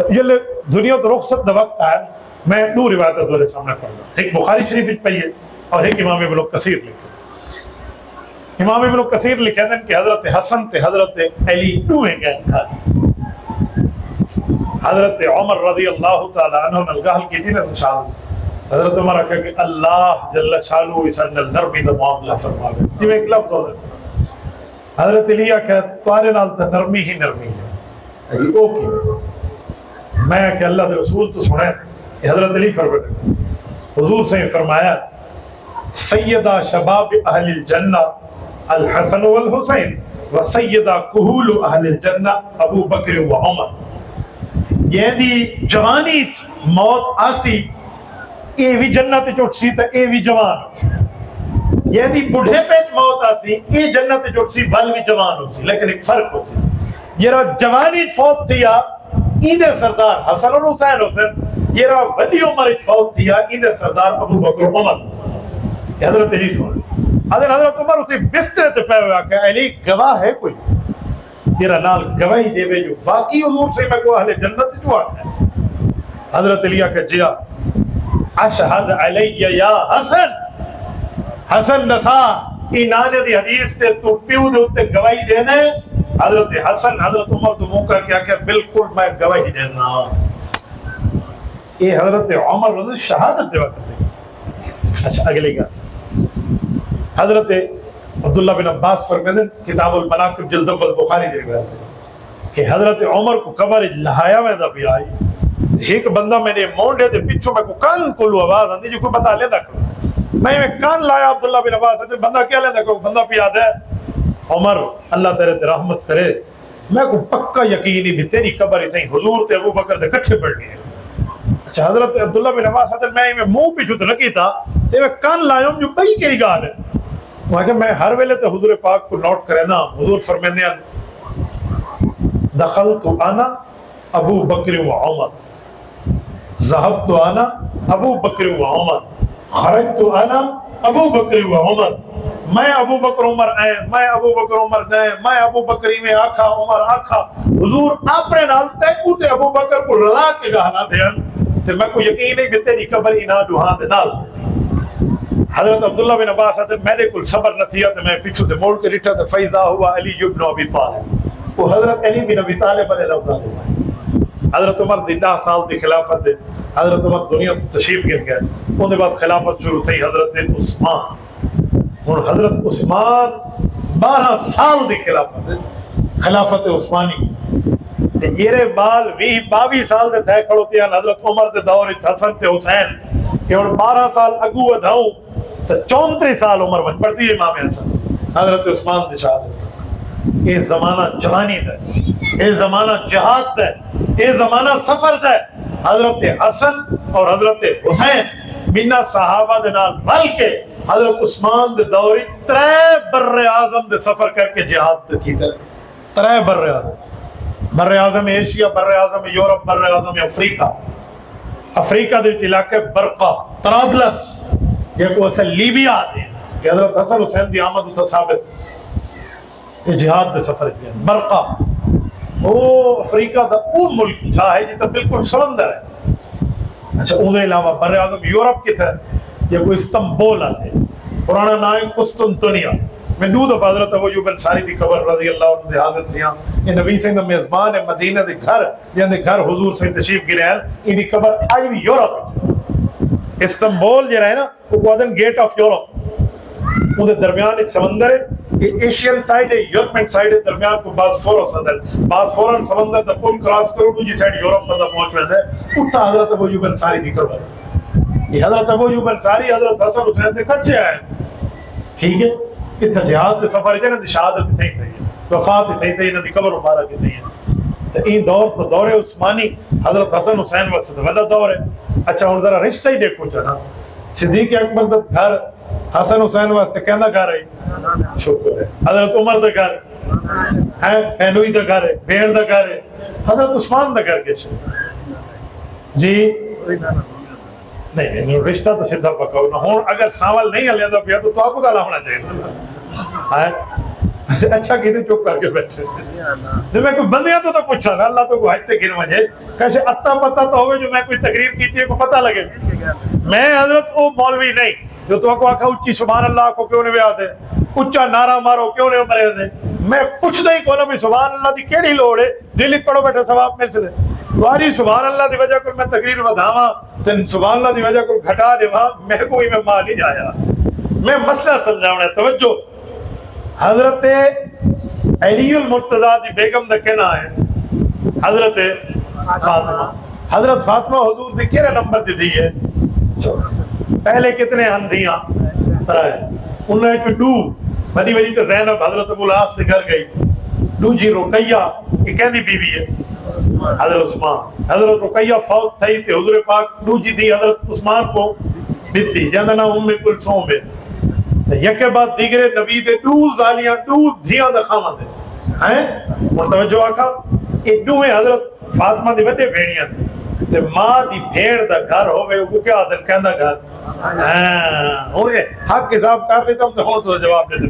یہ دنیا تو رخصت دا وقت ہے میں دو روایتیں تمہارے سامنے پڑھوں ایک بخاری شریف پہ ہے اور ایک امام ابن کثیر لکھے امام ابن کثیر لکھے ہیں کہ حضرت حسن تے حضرت علی دو ہیں گئے تھا حضرت عمر رضی اللہ تعالیٰ عنہ نلگاہل کی تھی نا انشاءاللہ حضرت عمر کہا کہ اللہ جل شانہ اس اندر نرمی دا معاملہ فرما گئے یہ ایک لفظ ہو رہا حضرت علیہ کہ تمہارے نال تا نرمی ہی نرمی ہے اوکے میں کہ اللہ دے رسول تو سنیں حضرت علی فرمایا حضور سے فرمایا سیدہ شباب اہل الجنہ الحسن والحسین و سیدہ کہول اہل الجنہ ابو بکر و عمر یعنی جوانی موت آسی اے بھی جنت چوٹ سی تا اے بھی جوان یعنی بڑھے پیٹ موت آسی اے جنت چوٹ سی بل بھی جوان ہو سی لیکن ایک فرق ہو سی یہ رہا جوانی فوت تھیا عید سردار حسن و حسین حسین یہ رہا وڈی عمر فوت تھیا عید سردار ابو بکر عمر حضرت علی سن حضرت عمر اسے بستر تے پہ ہوا کہ علی گواہ ہے کوئی تیرا نال گواہی دے جو واقعی حضور سے میں کو اہل جنت جو آتا ہے حضرت علی کہ جیا اشہد علی یا حسن حسن نسا اینانے دی حدیث تے تو پیو دے اتے گواہی دے دے حضرت حسن حضرت عمر تو موقع کیا کہ بالکل میں گواہی دینا یہ حضرت عمر رضی شہادت دے وقت اچھا اگلی گا حضرت عبداللہ بن عباس فرمائے کتاب المناقب جلد اول بخاری دے گئے تھے کہ حضرت عمر کو قبر لہایا ویدہ بھی آئی ایک بندہ میں نے مونڈے دے پیچھو میں کو کان کلو آواز آندی جو کوئی بندہ لیندہ کرو میں کان لایا عبداللہ بن عباس بندہ کیا لیندہ کرو بندہ پی آدھے عمر اللہ تیرے تے رحمت کرے میں کو پکا یقینی بھی تیری قبر ہی تھیں حضور تے ابو بکر دے کٹھے پڑھ گئے اچھا حضرت عبداللہ بن عباس حضرت میں منہ پیچھو تو لکی تھا تے میں کان لایا ہوں جو بھئی کری گال ہے وہاں کہ میں ہر ویلے تے حضور پاک کو نوٹ کرے نا حضور فرمینے دخلت انا ابو بکر و عمر ذهبت انا ابو بکر و عمر خرجت انا ابو بکر و عمر میں ابو بکر عمر آئے میں ابو بکر عمر گئے میں ابو بکری میں آکھا عمر آکھا حضور اپنے نال تیکو تے ابو بکر کو رلا کے گانا دیا تے میں کو یقین نہیں کہ تیری قبر ہی نہ ڈوہاں دے نال حضرت عبداللہ بن عباس حضرت میرے کل صبر نہ تھیا تے میں پیچھو تے موڑ کے رٹھا تے فیضا ہوا علی ابن ابی طالب وہ حضرت علی بن ابی طالب علیہ اللہ حضرت عمر دی 10 سال دی خلافت دے حضرت عمر دنیا تشریف گر گئے ان کے بعد خلافت شروع تھی حضرت عثمان اور حضرت عثمان 12 سال دی خلافت عثمانی یہ بال 22 سال دے تھے کھڑوتی ہیں حضرت عمر دے دور حسن تے حسین کہ اور 12 سال اگو ادھاؤں تو 34 سال عمر بن پڑتی ہے امام حسن حضرت عثمان دے شہادت یہ زمانہ جوانی دے یہ زمانہ جہاد دے یہ زمانہ سفر دے حضرت حسن اور حضرت حسین بنا صحابہ دے نال مل کے حضرت عثمان دے دوری 3 بر اعظم دے سفر کر کے جہاد کی دے 3 بر اعظم ایشیا بر اعظم یورپ بر اعظم افریقہ دے علاقے برقہ طرابلس یہ کو اصل لیبیا دے کہ حضرت حسن حسین دی آمد اتھا ثابت یہ جہاد دے سفر کیا برقہ وہ افریقہ دا وہ ملک جہاں ہے جیتا بالکل سمندر ہے اچھا انہیں علاوہ بر اعظم یورپ کی تھا یہ کوئی استنبول آتے پرانا نام قسطنطنیہ میں دو دفعہ حضرت ابو ایوب انصاری دی خبر رضی اللہ عنہ دے حاضر تھیاں یہ نبی سے میزبان ہے مدینہ دے گھر یعنی گھر حضور سے تشریف گرے ہیں انہی خبر آئی بھی یورپ استنبول جو ہے نا وہ کہتے گیٹ آف یورپ، وہ درمیان ایک سمندر ہے، ایشین سائڈ ہے، یورپین سائڈ ہے، درمیان کو بعض فورن سمندر دا پل کراس کرو تو جی سائڈ یورپ تک پہنچ ویندے اتھا حضرت ابو ایوب انصاری دی کروا یہ حضرت ابو ایوب انصاری حضرت حسن حسین دے کچے آئے، ٹھیک ہے، اتھا جہاد دے سفر جے نا دی شہادت تھی تھی وفات تھی تھی نا دی قبر مبارک تھی تو این دور تو دور عثمانی حضرت حسن حسین واسطے تو بڑا دور ہے۔ اچھا ہن ذرا رشتہ ہی دیکھو چنا صدیق اکبر دا گھر حسن حسین واسطے کہندا گھر ہے، شکر ہے، حضرت عمر دا گھر ہے، ہینوئی دا گھر ہے، بیر دا گھر ہے، حضرت عثمان دا گھر کے جی نہیں نہیں رشتہ تو سیدھا پکاؤ نہ ہوں اگر ساول نہیں ہلیا تو پیا تو آپ کو تعالیٰ ہونا چاہیے اچھا کہتے چپ کر کے بیٹھے جب میں کوئی بندیاں تو پوچھا نا اللہ تو کوئی حجتے گن مجھے کیسے اتا پتا تو ہوئے جو میں کوئی تقریر کیتی ہے کو پتہ لگے میں حضرت او مولوی نہیں جو تو آکھا اچھی سبحان اللہ کو کیوں نہیں بیاتے اچھا نعرہ مارو کیوں نہیں مرے دے میں پوچھ نہیں کو بھی سبحان اللہ دی کیڑی لوڑ ہے دل پڑھو بیٹھے ثواب میں سے واری سبحان اللہ دی وجہ کو میں تقریر ودھاواں تن سبحان اللہ دی وجہ کو گھٹا دیواں میں کوئی میں ماں نہیں جایا میں مسئلہ سمجھاؤں توجہ حضرت علی المرتضیٰ دی بیگم دا کہنا ہے حضرت فاطمہ حضرت فاطمہ حضور دی کیرے نمبر دی دی ہے پہلے کتنے ہندیاں ترائے انہیں چو دو بڑی بڑی تو زینب حضرت ابو العاص سے گھر گئی دو جی رقیہ یہ کہندی بی بی ہے حضرت عثمان حضرت رقیہ فوت تھی تے حضور پاک دو جی دی حضرت عثمان کو دیتی جاندہ نا کلثوم ہے یکے بعد دیگرے نبی دے دو زالیاں دو دھیاں دا خامہ دے ہیں مرتوجہ آکھا یہ دو ہیں حضرت فاطمہ دی بڑے بھیڑیاں تے ماں دی بھیڑ دا گھر ہوئے وہ کیا حضرت کہندہ گھر انہیں حق حساب کر لیتا ہوں تو ہوں تو جواب دے دے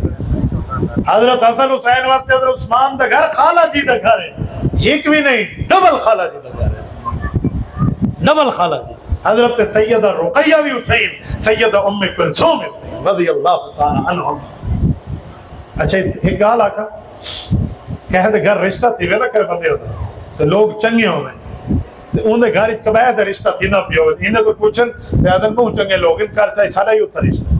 حضرت حسن حسین واسطے حضرت عثمان دا گھر خالہ جی دا گھر ہے ایک بھی نہیں ڈبل خالہ جی دا گھر ہے ڈبل خالہ جی حضرت سیدہ رقیہ بھی اٹھائیں سیدہ ام کلثوم رضی اللہ تعالی عنہ اچھا ایک گال آکا کہتے گھر رشتہ تھی ویلا کر بندے ہوتا تو لوگ چنگے ہوئے انہیں گھر ایک کبایہ دا رشتہ تھی نہ پیو انہیں تو پوچھن دیادن بہو چنگے لوگ ان کار چاہی سارا ہی ہوتا رشتہ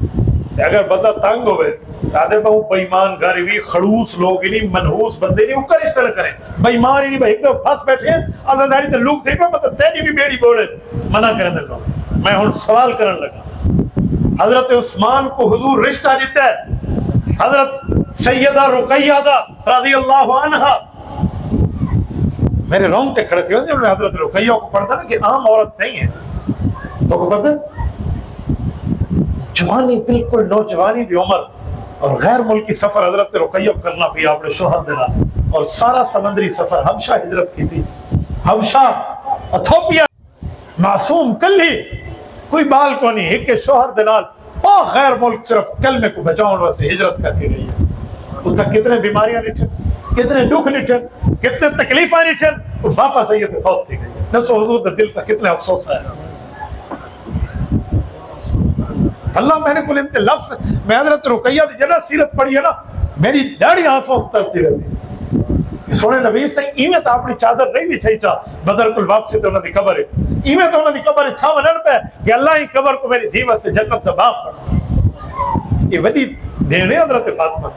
اگر بندہ تنگ ہوئے دیادن بہو بیمان گھر بھی خڑوس لوگ انہیں منحوس بندے نہیں اوکر رشتہ نہ کریں بیمان انہیں بہت دو پھاس بیٹھے ہیں آزاداری تو لوگ تھے مطلب تیری بھی بیڑی بوڑے منع کریں دے لوگ میں ہوں سوال کرن لگا حضرت عثمان کو حضور رشتہ دیتا ہے حضرت سیدہ رقیہ دا رضی اللہ عنہ میرے رونگٹے کھڑے تھے جب میں حضرت رقیہ کو پڑھتا نا کہ عام عورت نہیں ہے تو کو پڑھتے جوانی بالکل نوجوانی دی عمر اور غیر ملکی سفر حضرت رقیہ کرنا پی آپ نے شوہر دینا اور سارا سمندری سفر حبشہ ہجرت کی تھی حبشہ اتھوپیا معصوم کل ہی کوئی بال کو نہیں ایک شوہر دلال اور غیر ملک صرف کلمے کو بچاؤں واسطے ہجرت کر کے گئی ہے اتھا کتنے بیماریاں نٹھن کتنے دکھ نٹھن کتنے تکلیفاں نٹھن واپس آئیے تو فوت تھی گئی نسو حضور دا دل تا کتنے افسوس ہے اللہ میں نے کل انتے لفظ میں حضرت رقیہ دی جنہ سیرت پڑھی ہے نا میری ڈاڑی آنسوں ترتی رہتی سونے نبی سے ایمیں تا اپنی چادر نہیں بھی چاہیتا بدر کل واپسی تو انہوں نے قبر ہے ایمیں تو انہوں نے قبر ہے سامنن پہ کہ اللہ ہی قبر کو میری دھیوہ سے جنت دا باپ پڑھا یہ وڈی دینے حضرت فاطمہ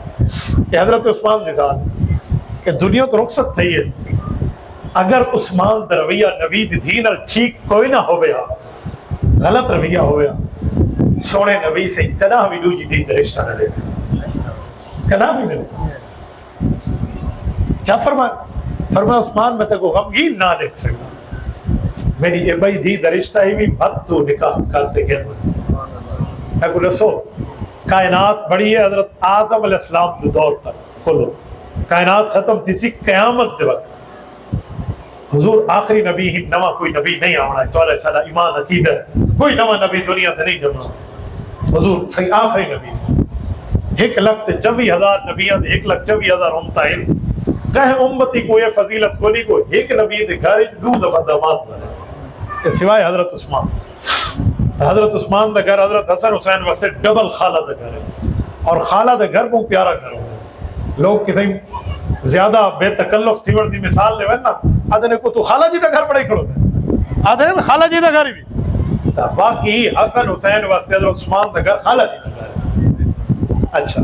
یہ حضرت عثمان دی ذات کہ دنیا تو رخصت تھی ہے اگر عثمان دا رویہ نبی دی دین اور ٹھیک کوئی نہ ہو گیا غلط رویہ ہو گیا سونے نبی سے کنا بھی دو جی دین دا رشتہ نہ دے کنا بھی نہ دے کیا فرمایا عثمان میں تک غمگین نہ دیکھ سکتا میری ابائی دی دا رشتہ ہی بھی بھت تو نکاح کرتے گئے میں کو رسو کائنات بڑی ہے حضرت آدم علیہ السلام کے دور تک کھولو کائنات ختم تھی سی قیامت دے وقت حضور آخری نبی ہی نوا کوئی نبی نہیں آونا ہے چولہ سالہ ایمان عقید ہے کوئی نوا نبی دنیا تے نہیں جمنا حضور صحیح آخری نبی 1,24,000 نبیاں 1,24,000 امتائن کہیں امتی کو یہ فضیلت کو نہیں کو ایک نبی دے گھر دو دفعہ دامات بنے سوائے حضرت عثمان دا گھر حضرت حسن حسین واسطے ڈبل خالہ دا گھر ہے اور خالہ دا گھر بہت پیارا گھر ہے لوگ کتنے زیادہ بے تکلف تھی وردی مثال لے نا آدھنے کو تو خالہ جی دا گھر بڑا ہی کھڑو تھے آدھنے میں خالہ جی دا گھر بھی کیتا باقی حسن حسین واسطے حضرت عثمان دا گھر خالا جی لگا. اچھا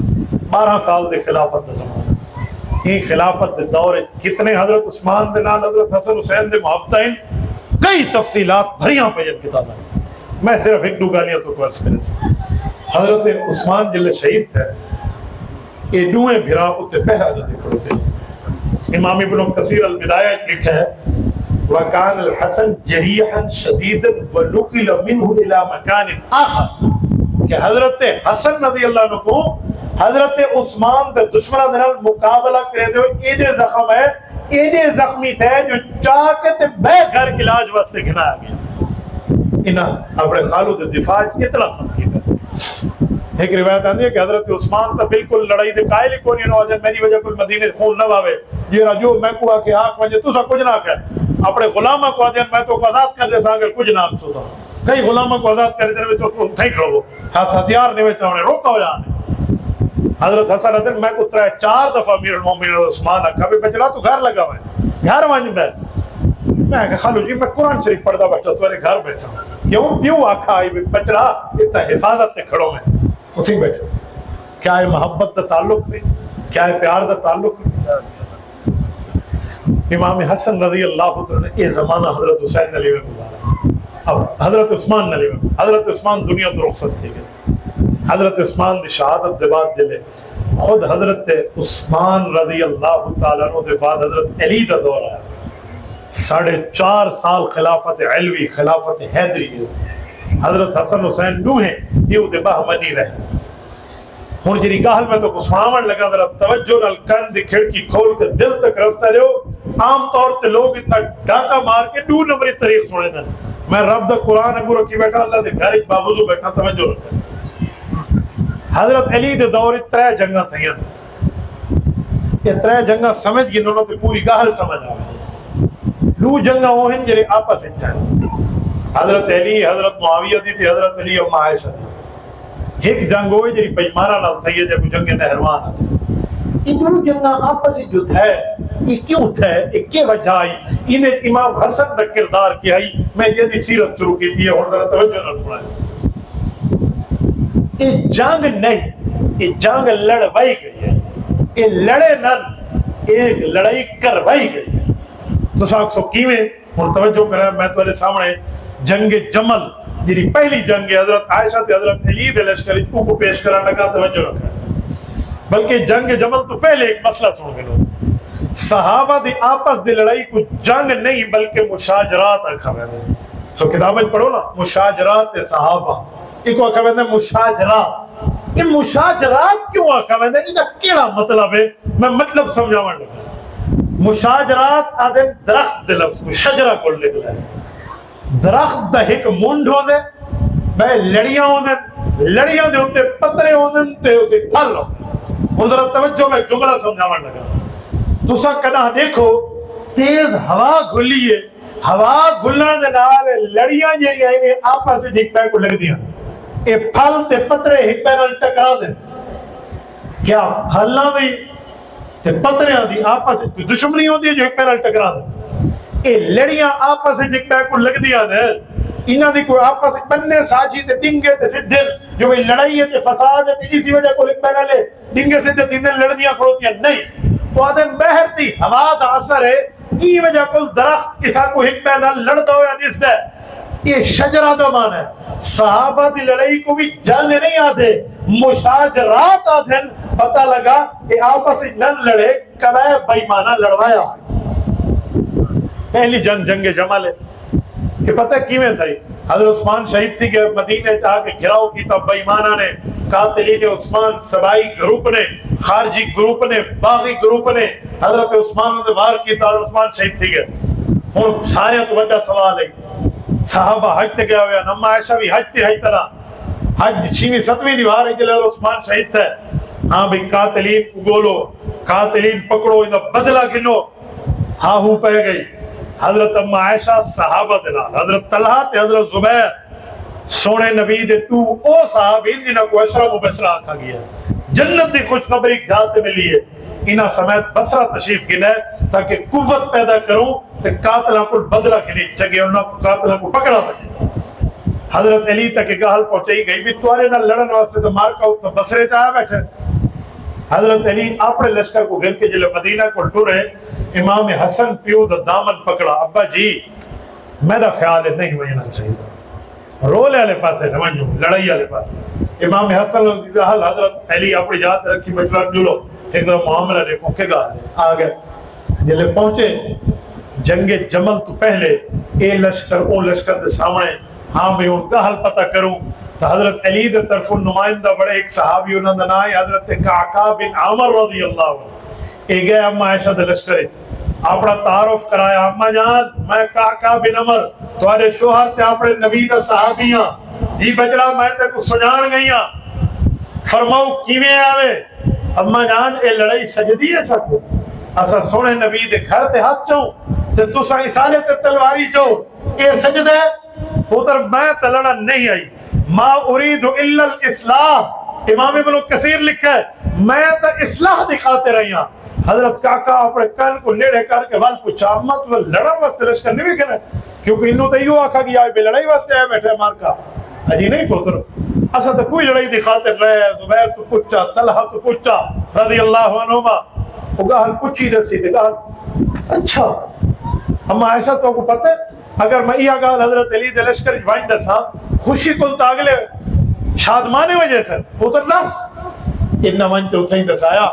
12 سال دے خلافت دا زمانہ. یہ خلافت دے دور کتنے حضرت عثمان دے نال حضرت حسن حسین دے محبتیں کئی تفصیلات بھریاں پہ کتابیں. میں صرف ایک دو گالیاں تو عرض کرے سے. حضرت عثمان جلے شہید تھے یہ دوئے بھرا اتنے پہرا جاتے کھڑو تھے. امام ابن کثیر البدایہ لکھا ہے وَكَانَ الْحَسَنْ جَرِيحًا شَدِيدًا وَنُقِلَ مِنْهُ إِلَى مَكَانٍ آخر کہ حضرت حسن رضی اللہ عنہ کو حضرت عثمان دے دشمنہ دے نال مقابلہ کرے دے ہوئے ایڈے زخم ہے ایڈے زخمی تھے جو چاہ کے تے بے گھر علاج واسطے گھنا آگیا. انہاں اپنے خالو دے دفاع اتنا تنقید ہے. ایک روایت آتی ہے کہ حضرت عثمان تا بالکل لڑائی دے قائل ہی کونی نو آجے میری وجہ کل مدینے خون نہ باوے یہ رجو میں کو آکے آنکھ وجہ تو سا کچھ نہ کہے اپنے غلامہ کو آجے میں تو آزاد کر دے ساگر کچھ نہ سوتا کئی غلامہ کو آزاد کر دے تو تھینک رہو ہتھیار نے وچہ انہیں روکا ہو جانے. حضرت حسن حضرت میں کو 3-4 دفعہ امیر المومنین عثمان رکھا بھی بچڑا تو گھر لگا ہوئے گھر وانج میں کہ خالو جی میں قرآن شریف پڑھتا بیٹھا تو میرے گھر بیٹھا کیوں آکھا آئی بچڑا اتنا حفاظت تے کھڑوں میں اسی بیٹھا. کیا ہے محبت دا تعلق نہیں کیا ہے پیار دا تعلق نہیں. امام حسن رضی اللہ عنہ یہ زمانہ حضرت حسین علیہ گزارا. اب حضرت عثمان علیہ حضرت عثمان دنیا تو رخصت تھی گئے. حضرت عثمان دی شہادت دے بعد دلے خود حضرت عثمان رضی اللہ تعالیٰ عنہ دے بعد حضرت علی دا دور آیا. 4.5 سال خلافت علوی خلافت حیدری حضرت حسن حسین نو ہیں یہ دے بہمنی رہے. ہن جری گاہل میں تو کو سناون لگا ذرا توجہ نال کن دی کھڑکی کھول کے دل تک رستہ لیو. عام طور تے لوگ اتنا ڈاکا مار کے 2 نمبری طریق سنے دن. میں رب دا قرآن اگو رکھی بیٹھا اللہ دے گھر ایک بابوزو بیٹھا توجہ رکھا. حضرت علی دے دور 3 جنگاں تھیاں. یہ 3 جنگاں سمجھ گئی انہوں نے پوری گاہل سمجھ آئے. 2 جنگاں وہ ہیں جڑے آپس وچ ہیں. حضرت علی حضرت معاویہ دی تے حضرت علی اور عائشہ دی. ایک جنگ ہوئی جڑی بےمانہ نال تھی جے جنگ نہروان تھی. یہ 2 جنگاں آپس وچ جو تھے یہ کیوں تھے یہ کی وجہ آئی انہیں امام حسن دا کردار کیا آئی. میں یہ دی سیرت شروع کی تھی اور ذرا توجہ نال سنائیں. یہ جنگ نہیں یہ جنگ لڑوائی گئی ہے. یہ لڑے نہ ایک لڑائی کروائی گئی ہے. تو ساکھ سو کیویں ہن توجہ کریں میں تو سامنے جنگ جمل جی پہلی جنگ حضرت عائشہ تے حضرت علی دے لشکر کو پیش کرنے لگا توجہ رکھیں. بلکہ جنگ جمل تو پہلے ایک مسئلہ سن کے لو. صحابہ دی آپس دی لڑائی کو جنگ نہیں بلکہ مشاجرات رکھا ہے. تو کتابیں پڑھو نا مشاجرات صحابہ ایک آکھا ہے مشاجرات. یہ مشاجرات کیوں آکھا ہے یہ کیڑا مطلب ہے میں مطلب سمجھاون لگا. مشاجرات آدھے درخت دے لفظ شجرہ کو لکھا ہے. درخت دا ایک منڈ ہو دے بے لڑیاں ہو دے لڑیاں دے ہوتے پترے ہو دے تے ہوتے پھل ہو دے. اور ذرا توجہ میں جملہ سمجھاون لگا. تو سا کنا دیکھو تیز ہوا گھلی ہے ہوا گھلن دے نال لڑیاں جی آئیں آپس سے ایک پے کو لگ دیاں. اے پھل تے پترے ایک پے نال ٹکرا دے. کیا پھلاں دی تے پتریاں دی آپس سے دشمنی ہوندی ہے جو ایک پے نال ٹکرا دے. اے لڑیاں آپس سے ایک پے کو لگ دیاں نے انہاں دی کوئی آپس بننے ساجی تے ڈنگے تے سدھے جو بھی لڑائی ہے تے فساد ہے تے اسی وجہ کو ایک پے نال ڈنگے سے تے لڑدیاں کھڑوتیاں نہیں. تو آدم بہر دی ہوا دا اثر ہے ای وجہ کو درخت کسا کو ایک پے نال لڑدا ہویا نس دے. یہ شجرہ دا مان ہے. صحابہ دی لڑائی کو بھی جنگ نہیں آدھے مشاجرات آدھیں. پتہ لگا کہ آپس نہ لڑے کبھی بےمانہ لڑوایا. پہلی جنگ جمل ہے کہ پتہ کیویں تھی. حضرت عثمان شہید تھی کہ مدینے چاہ کے گھراؤ کی تب بےمانہ نے قاتلین عثمان سبائی گروپ نے خارجی گروپ نے باغی گروپ نے حضرت عثمان نے وار کی تو حضرت عثمان شہید تھی گئے. ہن سارے تو بڑا سوال ہے صحابہ حج تے گیا ہویا نما عائشہ بھی حج تے حج طرح حج 6ویں 7ویں دی وار ہے کہ عثمان شہید تھے. ہاں بھئی قاتلین کو گولو قاتلین پکڑو ان بدلہ گنو. ہاں ہو پہ گئی حضرت اما عائشہ صحابہ دلال حضرت طلحہ تے حضرت زبیر سونے نبی دے تو او صحابین جنہاں کو عشرہ مبشرہ آکھا گیا جنت دی خوشخبری جاتے ملی ہے. انہاں سمیت بصرہ تشریف گنے تاکہ قوت پیدا کروں تے قاتلہ کو بدلہ گنی چگے انہاں کو قاتلہ کو پکڑا بجے. حضرت علی تک گل پہنچائی گئی بھی تمہارے نال لڑن واسطے تو مار کا تو بسرے چاہ بیٹھے. حضرت علی اپنے لشکر کو گھر کے جلے مدینہ کو ٹورے امام حسن پیو دا دامن پکڑا. ابا جی میرا خیال ہے نہیں ہونا چاہیے, رولے والے پاسے نہ ونجو, لڑائی والے پاسے. امام حسن حضرت علی اپنی یاد رکھی مشورہ جلو ایک دم معاملہ دیکھو کہ گا آ گئے. جلے پہنچے جنگ جمل تو پہلے اے لشکر او لشکر دے سامنے ہاں میں ان کا حل پتہ کروں تو حضرت علی دے طرف نمائندہ بڑے ایک صحابی انہوں نے نام حضرت قعقاع بن عامر رضی اللہ عنہ اے گئے اما عائشہ دے لشکر اپنا تعارف کرایا. اما جان میں قعقاع بن عمر تمہارے شوہر تے اپنے نبی دا صحابیاں جی بجڑا میں تے کو سجان گئیاں فرماؤ کیویں آوے. اما جان اے لڑائی سجدی ہے سب اسا سونے نبی دے گھر تے ہاتھ چوں تے تساں اسالے تے تلواری چو اے سجدے پتر میں تلڑا نہیں آئی. ما اريد الا الاصلاح امام ابن کثیر لکھا ہے میں تو اصلاح دکھاتے رہی ہوں. حضرت قعقاع اپنے کان کو نیڑے کر کے وال پوچھا اما تو لڑن واسطے لشکر نہیں کہنا کیونکہ انہوں تو یوں آکھا کہ آئے بے لڑائی واسطے آئے بیٹھے مار کا اجی نہیں پتر اسا تو کوئی لڑائی دکھاتے رہے. زبیر تو پوچھا طلحہ تو پوچھا رضی اللہ عنہما وہ گال پوچھی رسی تھی گال اچھا اما عائشہ تو کو پتہ اگر میں یہ گال حضرت علی دے لشکر جوائن دسا خوشی کل تاگلے شادمانے وجہ سے پتر لس انہا من تو اتھیں دسایا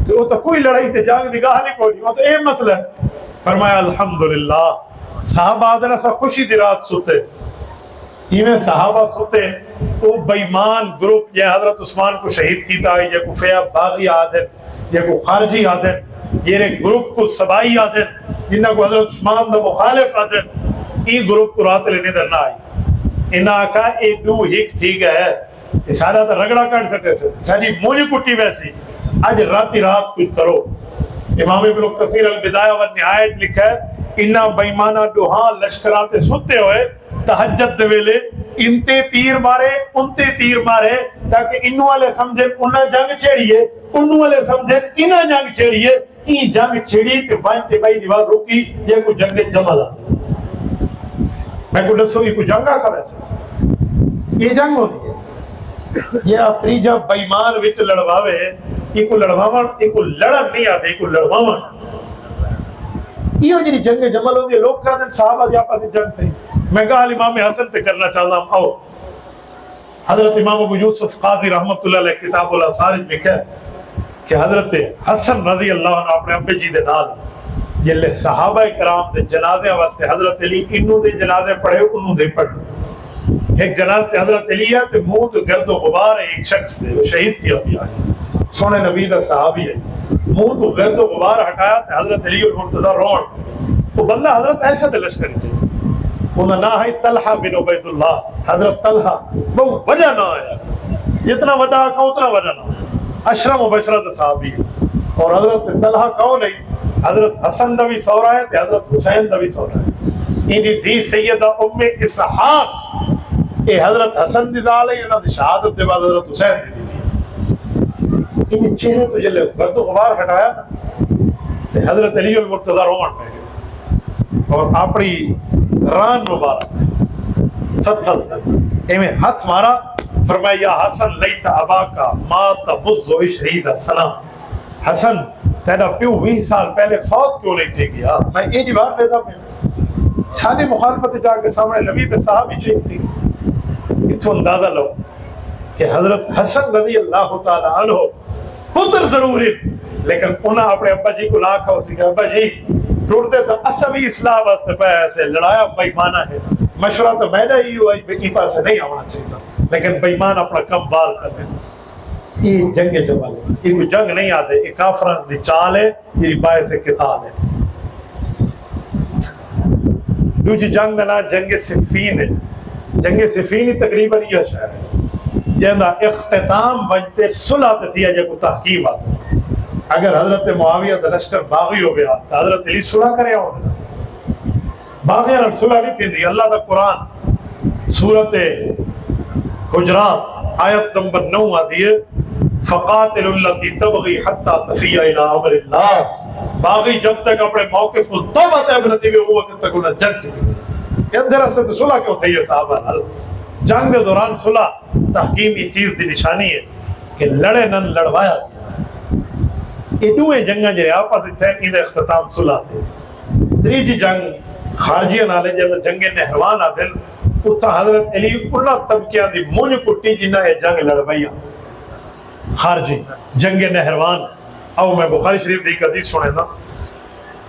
کہ وہ تو کوئی لڑائی تے جانگ نگاہ نہیں کوئی وہ تو اے مسئلہ ہے. فرمایا الحمدللہ صحابہ آدھنا سا خوشی دی رات سوتے ایمیں صحابہ سوتے وہ بیمان گروپ یہ حضرت عثمان کو شہید کیتا ہے یہ کو فیہ باغی آدھن یہ کو خارجی آدھن یہ گروپ کو سبائی آدھن جنہاں کو حضرت عثمان دا مخالف آدھن ای گروپ کو رات لینے در نہ آئی. انہاں آکھا اے دو ہک تھی گئے ہے سارا تا رگڑا کٹ سکتے سے ساری مونی کٹی ویسی آج راتی رات کچھ کرو. امام ابن کثیر البدایہ و نہایت لکھا ہے انہا بیمانہ دوہاں لشکراتے سوتے ہوئے تہجد دویلے انتے تیر مارے انتے تیر مارے تاکہ انہوں والے سمجھے انہاں جنگ چھیڑیے انہوں والے سمجھے انہاں جنگ چھیڑیے این جنگ چھیڑی کہ فائنتے بائی دیوار روکی یہ کو جنگ جمل آتا. میں کو دسو یہ کو جنگا کا ویسے یہ جنگ ہوتی ہے یہ اپنی جب بیمان وچ لڑواوے یہ کو لڑواون یہ کو لڑن نہیں آتے یہ کو لڑواون یہ ہو جنی جنگ جمل ہوتی ہے. لوگ کہتے ہیں صحابہ دیا پاس جنگ تھی. میں کہا امام حسن تے کرنا چاہتا ہوں آؤ. حضرت امام ابو یوسف قاضی رحمت اللہ علیہ کتاب الاسارج لکھا ہے کہ حضرت حسن رضی اللہ عنہ اپنے ابے جی دے نال یہ لے صحابہ کرام دے جنازے واسطے حضرت علی انہوں دے جنازے پڑھے انہوں دے پڑھے. ایک جنازے حضرت علی ہے تے منہ تو گرد و غبار ہے ایک شخص دے وہ شہید تھی ابھی آئی سونے نبی دا صحابی ہے منہ تو گرد و غبار ہٹایا تے حضرت علی المرتضی رون وہ بندہ حضرت عائشہ دے لشکر سے انہوں نے ہے طلحہ بن عبید اللہ حضرت طلحہ وہ وجہ نہ آیا جتنا وجہ آکا اتنا وجہ نہ آیا اشرم و بشرت صحابی اور حضرت طلحہ کون ہے حضرت حسن دوی سورا ہے حضرت حسین دوی سورا ہے. انہی دی سیدہ ام اسحاق اے حضرت حسن دی زال ہے انہوں نے شہادت دے بعد حضرت حسین دی دی انہی چہرے تو جلے گرد و غبار ہٹایا تے حضرت علی المرتضی روان پہ گئے اور اپنی ران مبارک ستھل ایمیں ہاتھ مارا فرمایا یا حسن لیت ابا کا ما تبز و عشرین سنہ حسن تیرا پیو 20 سال پہلے فوت کیوں نہیں تھے گیا. میں ایک بار پیدا میں ساری مخالفت جا کے سامنے نبی پہ صحابی چیک تھی. اتو اندازہ لو کہ حضرت حسن رضی اللہ تعالی عنہ پتر ضرور ہے لیکن انہاں اپنے ابا جی کو لاکھا ہو سکے ابا جی ٹوٹتے تو اصلی اصلاح واسطے پہ ایسے لڑایا بیمانہ ہے مشورہ تو میں نے ہی ہوا ای پاسے نہیں آنا چاہیے لیکن بیمان اپنا کم بال کر دیں. یہ جنگ جمل ہے یہ کوئی جنگ نہیں آتے یہ کافران دی چال ہے یہ باعث قتال ہے. دوجی جنگ نا جنگ صفین ہے. جنگ صفین تقریباً یہ شہر ہے جہاں اختتام بنتے صلح تھی یا کوئی تحقیب آتا. اگر حضرت معاویہ دا لشکر باغی ہو گیا تو حضرت علی صلح کرے ہونے باغیہ نے صلح نہیں تھی. اللہ دا قرآن سورت حجرات آیت نمبر 9 آتی ہے فقاتل التی تبغی حتی تفیع الى امر اللہ. باغی جب تک اپنے موقف کو توبہ طیب نتی ہوئے وہ وقت تک انہیں جنگ کی تھی. یہ اندر سے تو صلح کیوں تھی یہ صحابہ نال جنگ دے دوران صلح تحکیمی چیز دی نشانی ہے کہ لڑے نن لڑوایا یہ دوئے جنگاں جڑے آپس تھے ان دا اختتام صلح تھے تریجی جنگ خارجیاں نالے جب جنگ نہروان آدھن اتھا حضرت علی انہا طبقیاں دی مونج کٹی جنہا یہ جنگ لڑوائیاں خارجی جنگ نہروان او میں بخاری شریف دی حدیث سنے نا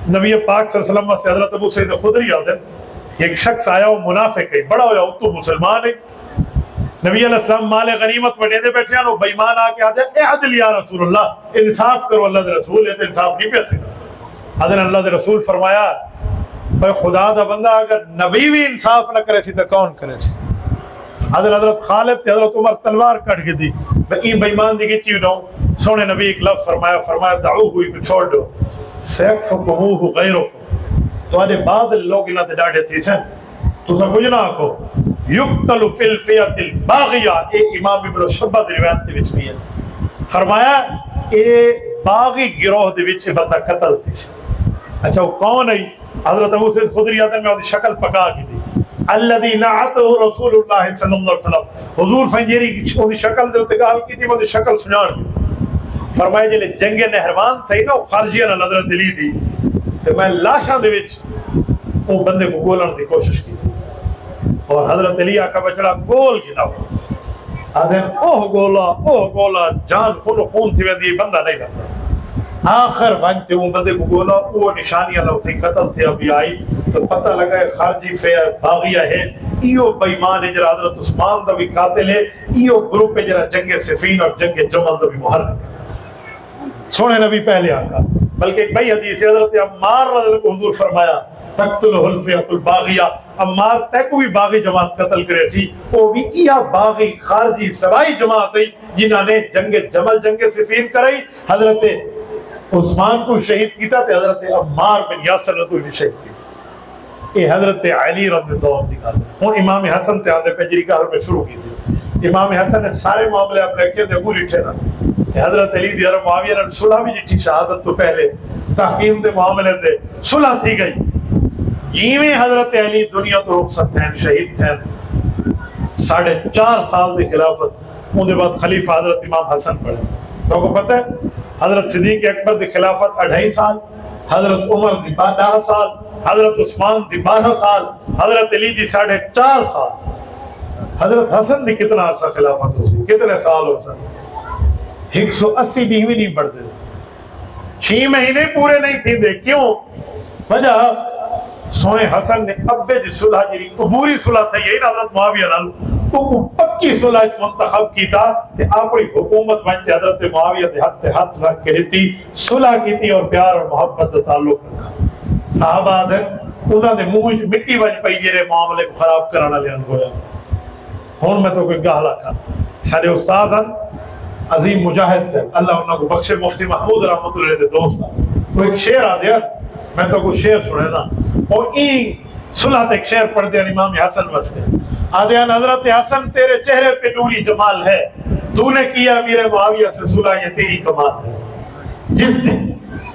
نبی پاک صلی اللہ علیہ وسلم سے حضرت ابو سعید خدری آدھن ایک شخص آیا وہ منافق ہے بڑا ہویا تو مسلمان ہے نبی علیہ السلام مال غنیمت وڈے دے بیٹھے ہیں بیمان آ کے آدھے اے عدل یا رسول اللہ انصاف کرو اللہ دے رسول یہ تو انصاف نہیں پیسے حضرت اللہ دے رسول فرمایا بھائی خدا دا بندہ اگر نبی بھی انصاف نہ کرے سی تو کون کرے سی حضرت خالد تے حضرت عمر تلوار کٹ کے دی بھائی بیمان دی کی چیز نو سونے نبی ایک لفظ فرمایا دعوہ ہوئی کو چھوڑ دو سیکفکموہ غیرکم تو آدھے بعد لوگ انہاں تے ڈاڑے تھی سن تو سب کچھ نہ آکو یقتل فی الفیت الباغیہ اے امام ابن شبہ دی روایت دے وچ بھی ہے فرمایا اے باغی گروہ دے وچ بندہ قتل تھی سی اچھا وہ کون ہے حضرت ابو سعید خدری آدھے میں وہ شکل پکا کی دی الذي نعته رسول اللہ صلی اللہ علیہ وسلم حضور سنجیری کی شکل دے اتگال کی تھی وہ شکل سنان فرمائے جلے جنگ نہروان تھے نا خارجیاں نہ حضرت دلی دی تو میں لاشاں دے وچ وہ بندے کو گولن دی کوشش کی اور حضرت علی آقا بچڑا گول گنا آدھے اوہ گولا جان خون تھی ویندی بندہ نہیں لگتا آخر وقت وہ بندے کو گولا وہ نشانیاں لو تھی قتل تھی ابھی آئی تو پتہ لگا ہے خارجی فیر باغیہ ہے ایو بیمان ہے جرا حضرت عثمان دا بھی قاتل ہے ایو گروپ ہے جرا جنگ صفین اور جنگ جمل دا بھی محرک ہے سونے نبی پہلے آقا بلکہ ایک بھئی حدیث حضرت عمار رضی اللہ کو حضور فرمایا تقتلہ الفیت الباغیہ عمار تیکو بھی باغی جماعت قتل کرے سی وہ بھی ایہ باغی خارجی سوائی جماعت ہے جنہاں نے جنگ جمل جنگ صفین کرائی حضرت عثمان کو شہید کیتا تھے حضرت عمار بن یاسر نے کوئی بھی شہید کی یہ حضرت علی رضی اللہ عنہ دکھاتے ہوں امام حسن تے آدھے پیجری کا حرم شروع کی تھی امام حسن نے سارے معاملے اپنے رکھے تھے پوری ٹھینا حضرت علی دی عرب معاویہ نے صلح بھی جٹھی شہادت تو پہلے تحکیم دے معاملے دے صلح تھی گئی یہویں حضرت علی دنیا تو رخصت تھے شہید تھے 4.5 سال دی خلافت ان دے بعد خلیفہ حضرت امام حسن پڑے تو کو پتہ ہے حضرت صدیق اکبر دی خلافت 2.5 سال حضرت عمر دی 10 سال حضرت عثمان دی 12 سال حضرت علی دی 4.5 سال حضرت حسن دی کتنا عرصہ خلافت ہو سی کتنے سال ہو سکتے 180 دن بھی نہیں پڑھتے 6 مہینے پورے نہیں تھے دے کیوں وجہ سونے حسن نے ابے دی صلح جی عبوری صلح تھا یہی حضرت معاویہ نال وہ پکی صلح منتخب کی تھا کہ اپنی حکومت وانتے حضرت معاویہ دے ہاتھ رکھ کے رہتی صلح کی تھی اور پیار اور محبت دا تعلق رکھا صحابہ دے انہوں نے منہ مٹی وج پئی جڑے معاملے کو خراب کرانا لیان ہویا ہن میں تو کوئی گاہلا کھا سارے استاد ہیں عظیم مجاہد سے اللہ انہوں کو بخشے مفتی محمود رحمت اللہ علیہ دوست وہ ایک شعر آ دیا میں تو کوئی شعر سنے دا اور این صلح ایک شعر پڑھ دیا امام حسن واسطے آدھیان حضرت حسن تیرے چہرے پہ نوری جمال ہے تو نے کیا میرے معاویہ سے صلح یہ تیری کمال ہے جس دن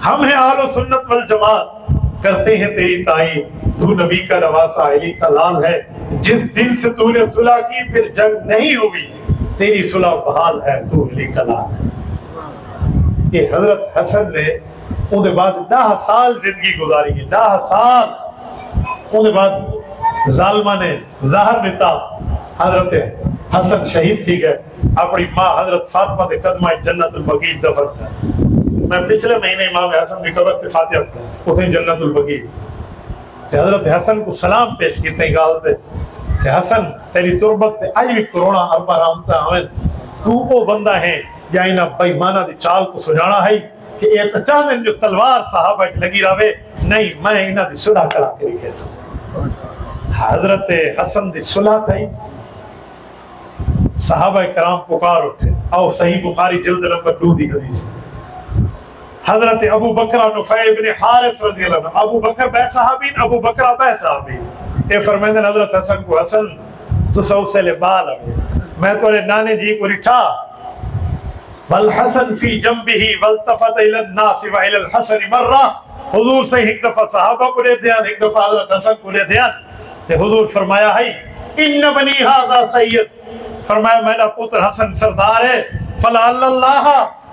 ہم ہیں اہل سنت والجماعت کرتے ہیں تیری تعین تو نبی کا نواسا علی کا لال ہے جس دن سے تو نے صلح کی پھر جنگ نہیں ہوئی تیری صلح بحال ہے تو علی کا لال ہے یہ حضرت حسن نے ان بعد 10 سال زندگی گزاری ہے 10 سال ان بعد ظالمہ نے ظاہر نتا حضرت حسن شہید تھی گئے اپنی ماں حضرت فاطمہ دے قدمہ جنت البقیع دفن کر میں پچھلے مہینے امام حسن کی قبر پہ فاتحہ پڑھا اتنے جنت البقیع حضرت حسن کو سلام پیش کیتے ہیں گال دے کہ حسن تیری تربت تے آج بھی کرونا اربا رامتا ہمیں تو وہ بندہ ہے یا انہا بیمانہ دی چال کو سجانا ہے کہ ایک چاندن جو تلوار صحابہ کی لگی رہے نہیں میں انہا دی صلح کرا کے لکھے سا حضرت حسن دی صلح تھی صحابہ کرام پکار اٹھے او صحیح بخاری جلد نمبر 2 دی حدیث حضرت ابو بکر نفیع بن حارث رضی اللہ عنہ ابو بکر بے صحابین ابو بکر بے صحابین اے فرمیدن حضرت حسن کو حسن تو سو سے لبال میں تو نانے جی کو رٹھا والحسن فی جنبہ والتفت الى الناس وإلى الحسن مرہ حضور سے ایک دفعہ صحابہ کو لے دیان ایک دفعہ حضرت حسن کو لے دیان تے حضور فرمایا ہے ان بنی ھذا سید، فرمایا میرا پتر حسن سردار ہے، فلعل اللہ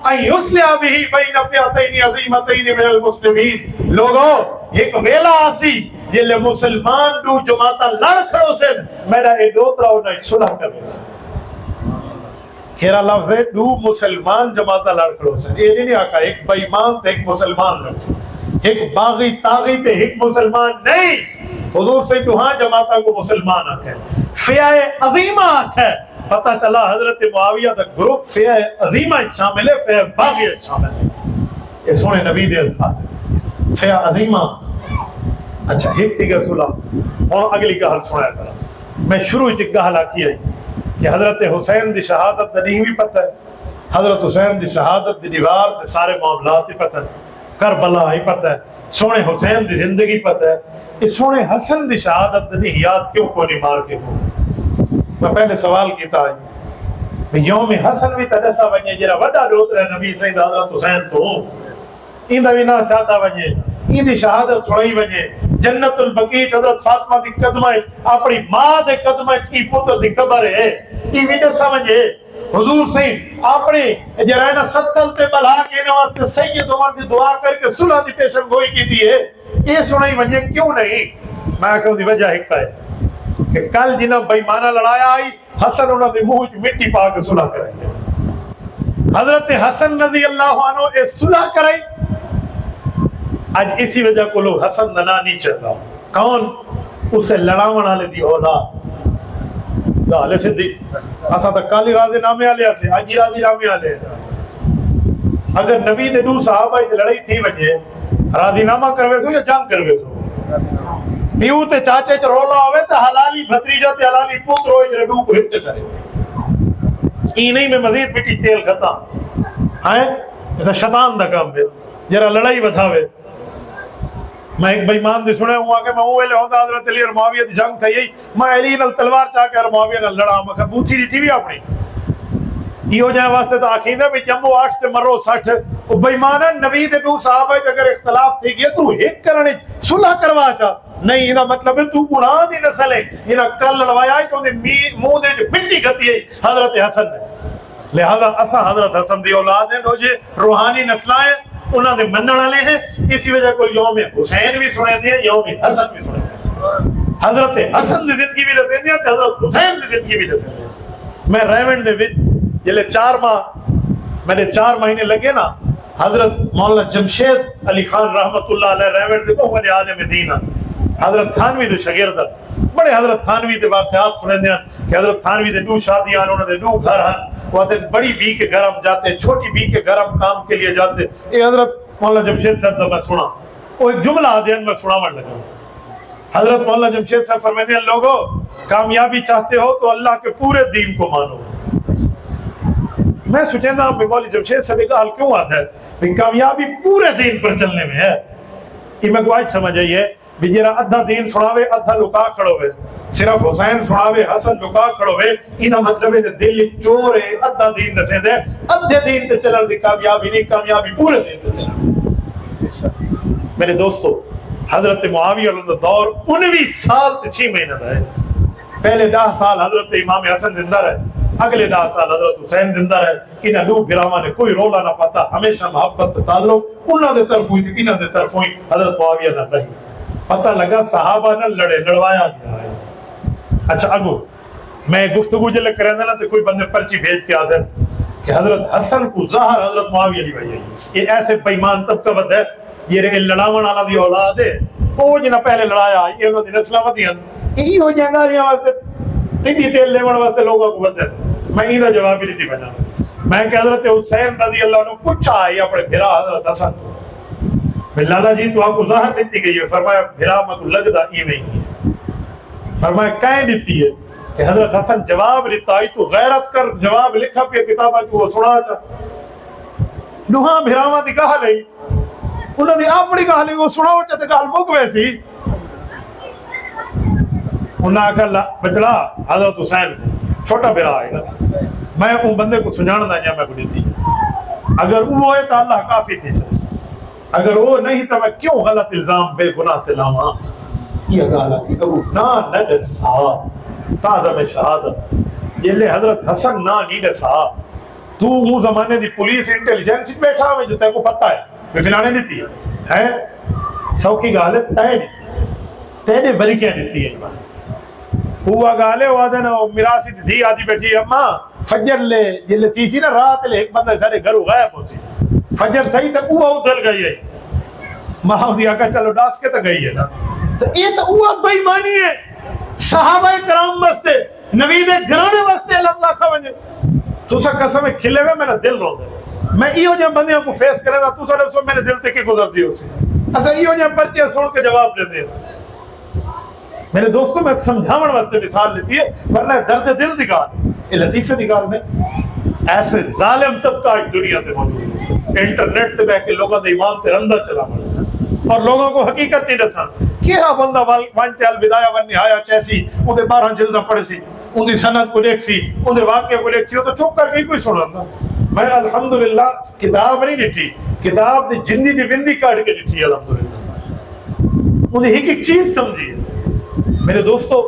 ان یصلح بہ بین فئتین عظیمتین من المسلمین، لوگو ایک ویلا آسی جلے مسلمان دو جماعتاں لڑ کھڑو سے میرا اے دوترا انہیں صلح کرنے سے، کہرا لفظ ہے دو مسلمان جماعتاں لڑ کھڑو سے، یہ نہیں آقا ایک بے ایمان تے ایک مسلمان لڑ سے، ایک باغی تاغی تے ایک مسلمان نہیں، حضور سے دوہاں جماعتاں کو مسلمان آکھے، فئہ عظیمہ آکھے، پتہ چلا حضرت معاویہ دا گروپ فئہ عظیمہ شامل ہے، فئہ باغی شامل ہے، یہ سونے نبی دے الفاظ فئہ عظیمہ۔ اچھا ایک تھی رسولہ اور اگلی گہل سنایا کرا، میں شروع چک گہل آکی آئی کہ حضرت حسین دی شہادت دا نہیں بھی پتہ ہے، حضرت حسین دی شہادت دی دیوار دے سارے معاملات ہی پتہ ہے، کربلا ہی پتہ ہے، سونے حسین دی زندگی پتہ ہے، اس سونے حسن دی شہادت دی یاد کیوں کو نہیں مار کے ہوں؟ میں پہلے سوال کیتا ہے یوم حسن بھی تنسا بنیے جرا وڈا روت رہے نبی سید حضرت حسین تو این دا بھی نہ چاہتا بنیے، این دی شہادت سنائی بنیے، جنت البقیع حضرت فاطمہ دی قدمہ اپنی ماں دے قدمہ کی پتر دی قبر ہے، این بھی نہ سمجھے حضور سے اپنے جرائنا ستل تے بلا کے نواستے سید عمر دی دعا کر کے صلح دی پیشن گوئی کی دی ہے، یہ سنائی بنیے کیوں نہیں؟ میں کہوں دی وجہ ایک ہے کہ کل جنہ بیمانہ لڑایا آئی حسن انہوں نے منہ مٹی پا کے صلح کریں گے، حضرت حسن رضی اللہ عنہ اے صلح کریں، آج اسی وجہ کو لوگ حسن ننا نہیں چاہتا، کون؟ اسے لڑاون والے دی اولاد گالے سے دی اسا تک کالی راضی نامے آلے سے آجی راضی نامے آلے، اگر نبی دے دو صحابہ ایک لڑائی تھی وجہ راضی نامہ کروے سو یا جنگ کروے سو، پیو تے چاچے چ رولا ہوئے تے حلالی بھتریجا تے حلالی پوت روئے جنہیں ڈو کو ہچ کرے، اینہی میں مزید مٹی تیل ختم ہیں، ایسا شیطان دا کام ہے جرا لڑائی بتاوے۔ میں ایک بیمان دی سنے ہوا کہ میں اوہلے ہوندہ حضرت علی اور معاویہ دی جنگ تھا یہی، میں علی نل تلوار چاہ کے اور معاویہ نل لڑا، میں کہا بوچھی دی ٹی وی اپنی یہ ہو جائے واسطے تو آخیندہ بھی جمبو 8 سے مرو 60 وہ بیمانہ نبی دے دو صحابہ اگر اختلاف تھی گیا تو ایک کرنے صلح کروا چاہ نہیں، یہ مطلب ہے تو قرآن دی نسل ہے، یہ کل لڑوایا ہے تو منہ دے جو مٹی گھتی ہے حضرت حسن نے، لہذا اسا حضرت حسن دی اولاد ہیں جو روحانی نسلیں ہیں انہوں نے منن والے ہیں، اسی وجہ کو یوم حسین بھی سنے دیا یوم حسن بھی سنے دیا، حضرت حسن دی زندگی بھی لسے دیا حضرت حسین دی زندگی بھی لسے دیا۔ میں ریونڈ دے وچ جلے 4 ماہ میں نے 4 مہینے لگے نا، حضرت مولانا جمشید علی خان رحمت اللہ علیہ ریونڈ دے کو عالم مدینہ حضرت تھانوی دے شاگرد بڑے حضرت تھانوی دے واقعات سنے دیا کہ حضرت تھانوی دے 2 شادیاں انہوں نے 2 گھر ہیں، وہ بڑی بی کے گھر ہم جاتے، چھوٹی بی کے گھر ہم کام کے لیے جاتے، یہ حضرت مولانا جمشید صاحب میں سنا وہ ایک جملہ آدھین میں سنا مر لگا، حضرت مولانا جمشید صاحب فرماتے ہیں لوگوں کامیابی چاہتے ہو تو اللہ کے پورے دین کو مانو۔ میں سوچیں نا مولانا جمشید صاحب کا حال کیوں آتا ہے کہ کامیابی پورے دین پر چلنے میں ہے، یہ میں کو آج سمجھ آئیے بھی جرا ادھا دین سناوے ادھا لکا کھڑو ہے، صرف حسین سناوے حسن لکا کھڑو ہے، انہا مطلب ہے دل چور ہے ادھا دین نسے دے، ادھے دین تے چلن دی کامیابی نہیں، کامیابی پورے دین تے چلن۔ میرے دوستو حضرت معاویہ علیہ دور 19 سال تے 6 مہینہ دا ہے، پہلے 10 سال حضرت امام حسن زندہ رہے، اگلے 10 سال حضرت حسین زندہ رہے، انہاں 2 گراواں نے کوئی رولا نہ پاتا، ہمیشہ محبت تعلق انہاں دے طرف ہوئی تھی، انہاں دے طرف ہوئی، حضرت معاویہ نہ رہی، پتہ لگا صحابہ نہ لڑے لڑوایا گیا ہے۔ اچھا اگو میں گفتگو جلے کریں نا تو کوئی بندے پرچی بھیج کے آدھے کہ حضرت حسن کو ظاہر حضرت معاویہ علی بھائی یہ ایسے بیمان طبقہ بد ہے، یہ رہے لڑاون والا دی اولاد ہے، وہ جنہ پہلے لڑایا یہ انہوں نے نسلہ ودیاں یہی ہو جائیں گا رہی واسطے تیڈی تیل لیون واسطے لوگوں کو بدے۔ میں ہی دا جواب ہی نہیں تھی بنا، میں کہ حضرت حسین رضی اللہ عنہ پوچھا ہے اپنے بھرا حضرت حسن لالا جی تو آپ کو ظاہر دیتی گئی ہے، فرمایا بھرا مت لگدا ای نہیں ہے، فرمایا کہیں دیتی ہے کہ حضرت حسن جواب لیتا آئی تو غیرت کر جواب لکھا پہ کتابہ جو وہ سنا چاہ نوہاں بھراما دی کہا لئی انہوں نے اپنی کہا لئی وہ سنا ہو چاہتے کہا مک ویسی انہوں نے کہا بچڑا حضرت حسین چھوٹا بھرا آئے گا، میں ان بندے کو سنجان دائیں میں کو دیتی اگر وہ ہے تو اللہ کافی تھی سس، اگر وہ نہیں تو میں کیوں غلط الزام بے گناہ تلاواں، یہ گالا کی کبو نا نجسا تعظم شہادت یہ لے حضرت حسن نا نیڈ صاحب تو وہ زمانے دی پولیس انٹیلیجنس بیٹھا ہوئے جو تے کو پتہ ہے میں فلانے دیتی ہے سوکی گالت تے تیرے بری کیا دیتی ہے ہوا گالے ہوا دے نا میراسی دی آدھی بیٹھی اماں فجر لے یہ لطیسی نا رات لے ایک بندہ سارے گھرو غائب ہو سی فجر تھی تک وہ ادھل گئی ہے ماں دیا کہ چلو ڈاس کے تک گئی ہے نا تو یہ تو وہ بھائی مانی ہے صحابہ کرام واسطے نبی دے گھرانے واسطے لفظ آکھا ونجے تو سا قسم کھلے ہوئے میرا دل رو دے میں ایو جب بندیاں کو فیس کرے دا تو سا رسو میرے دل تے کے گزر دیو سے ایسا ایو جب پرچے سوڑ کے جواب دے دے میرے دوستوں میں سمجھاون واسطے مثال لیتی ہے ورنہ درد دل دکھا یہ لطیفے دکھا میں ایسے ظالم طبقہ ایک دنیا تے موجود ہے انٹرنیٹ تے بیٹھ کے لوگوں دے ایمان تے رندہ چلا مڑا اور لوگوں کو حقیقت نہیں دسان کیڑا بندہ وانتے البدایہ والنہایہ چیسی ان دے 12 جلدہ پڑھ سی ان دی سند کو دیکھ سی ان دے واقعے کو دیکھ سی وہ تو چپ کر کے کوئی سنا تھا میں الحمدللہ کتاب نہیں لکھی کتاب دی جندی دی بندی کاٹ کے لکھی الحمدللہ ان دی ایک چیز سمجھی میرے دوستو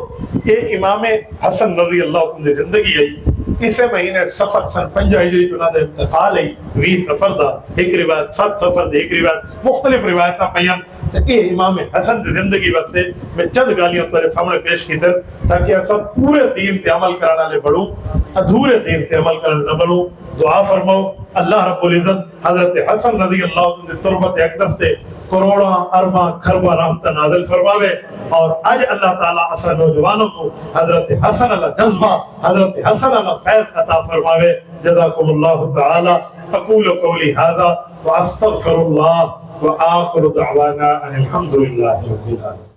یہ امام حسن رضی اللہ عنہ زندگی ہے اس مہینے سفر سن 5 ہجری جو نہ انتقال ہے 20 سفر دا ایک روایت 7 سفر دے ایک روایت مختلف روایتاں پیان کہ امام حسن دی زندگی واسطے میں چند گالیاں تمہارے سامنے پیش کی در تاکہ سب پورے دین تے عمل کرانا لے بڑھوں ادھورے دین تے عمل کرانا نہ بڑھوں دعا فرماؤ اللہ رب العزت حضرت حسن رضی اللہ عنہ دی تربت اقدس تے کروڑا ارباں کھربا رحمت نازل فرماوے اور آج اللہ تعالیٰ اصل نوجوانوں کو حضرت حسن اللہ جذبہ حضرت حسن اللہ فیض عطا فرماوے جزاکم اللہ تعالیٰ اقول قولی ھذا واستغفر اللہ وآخر دعوانا ان الحمد للہ رب العالمین.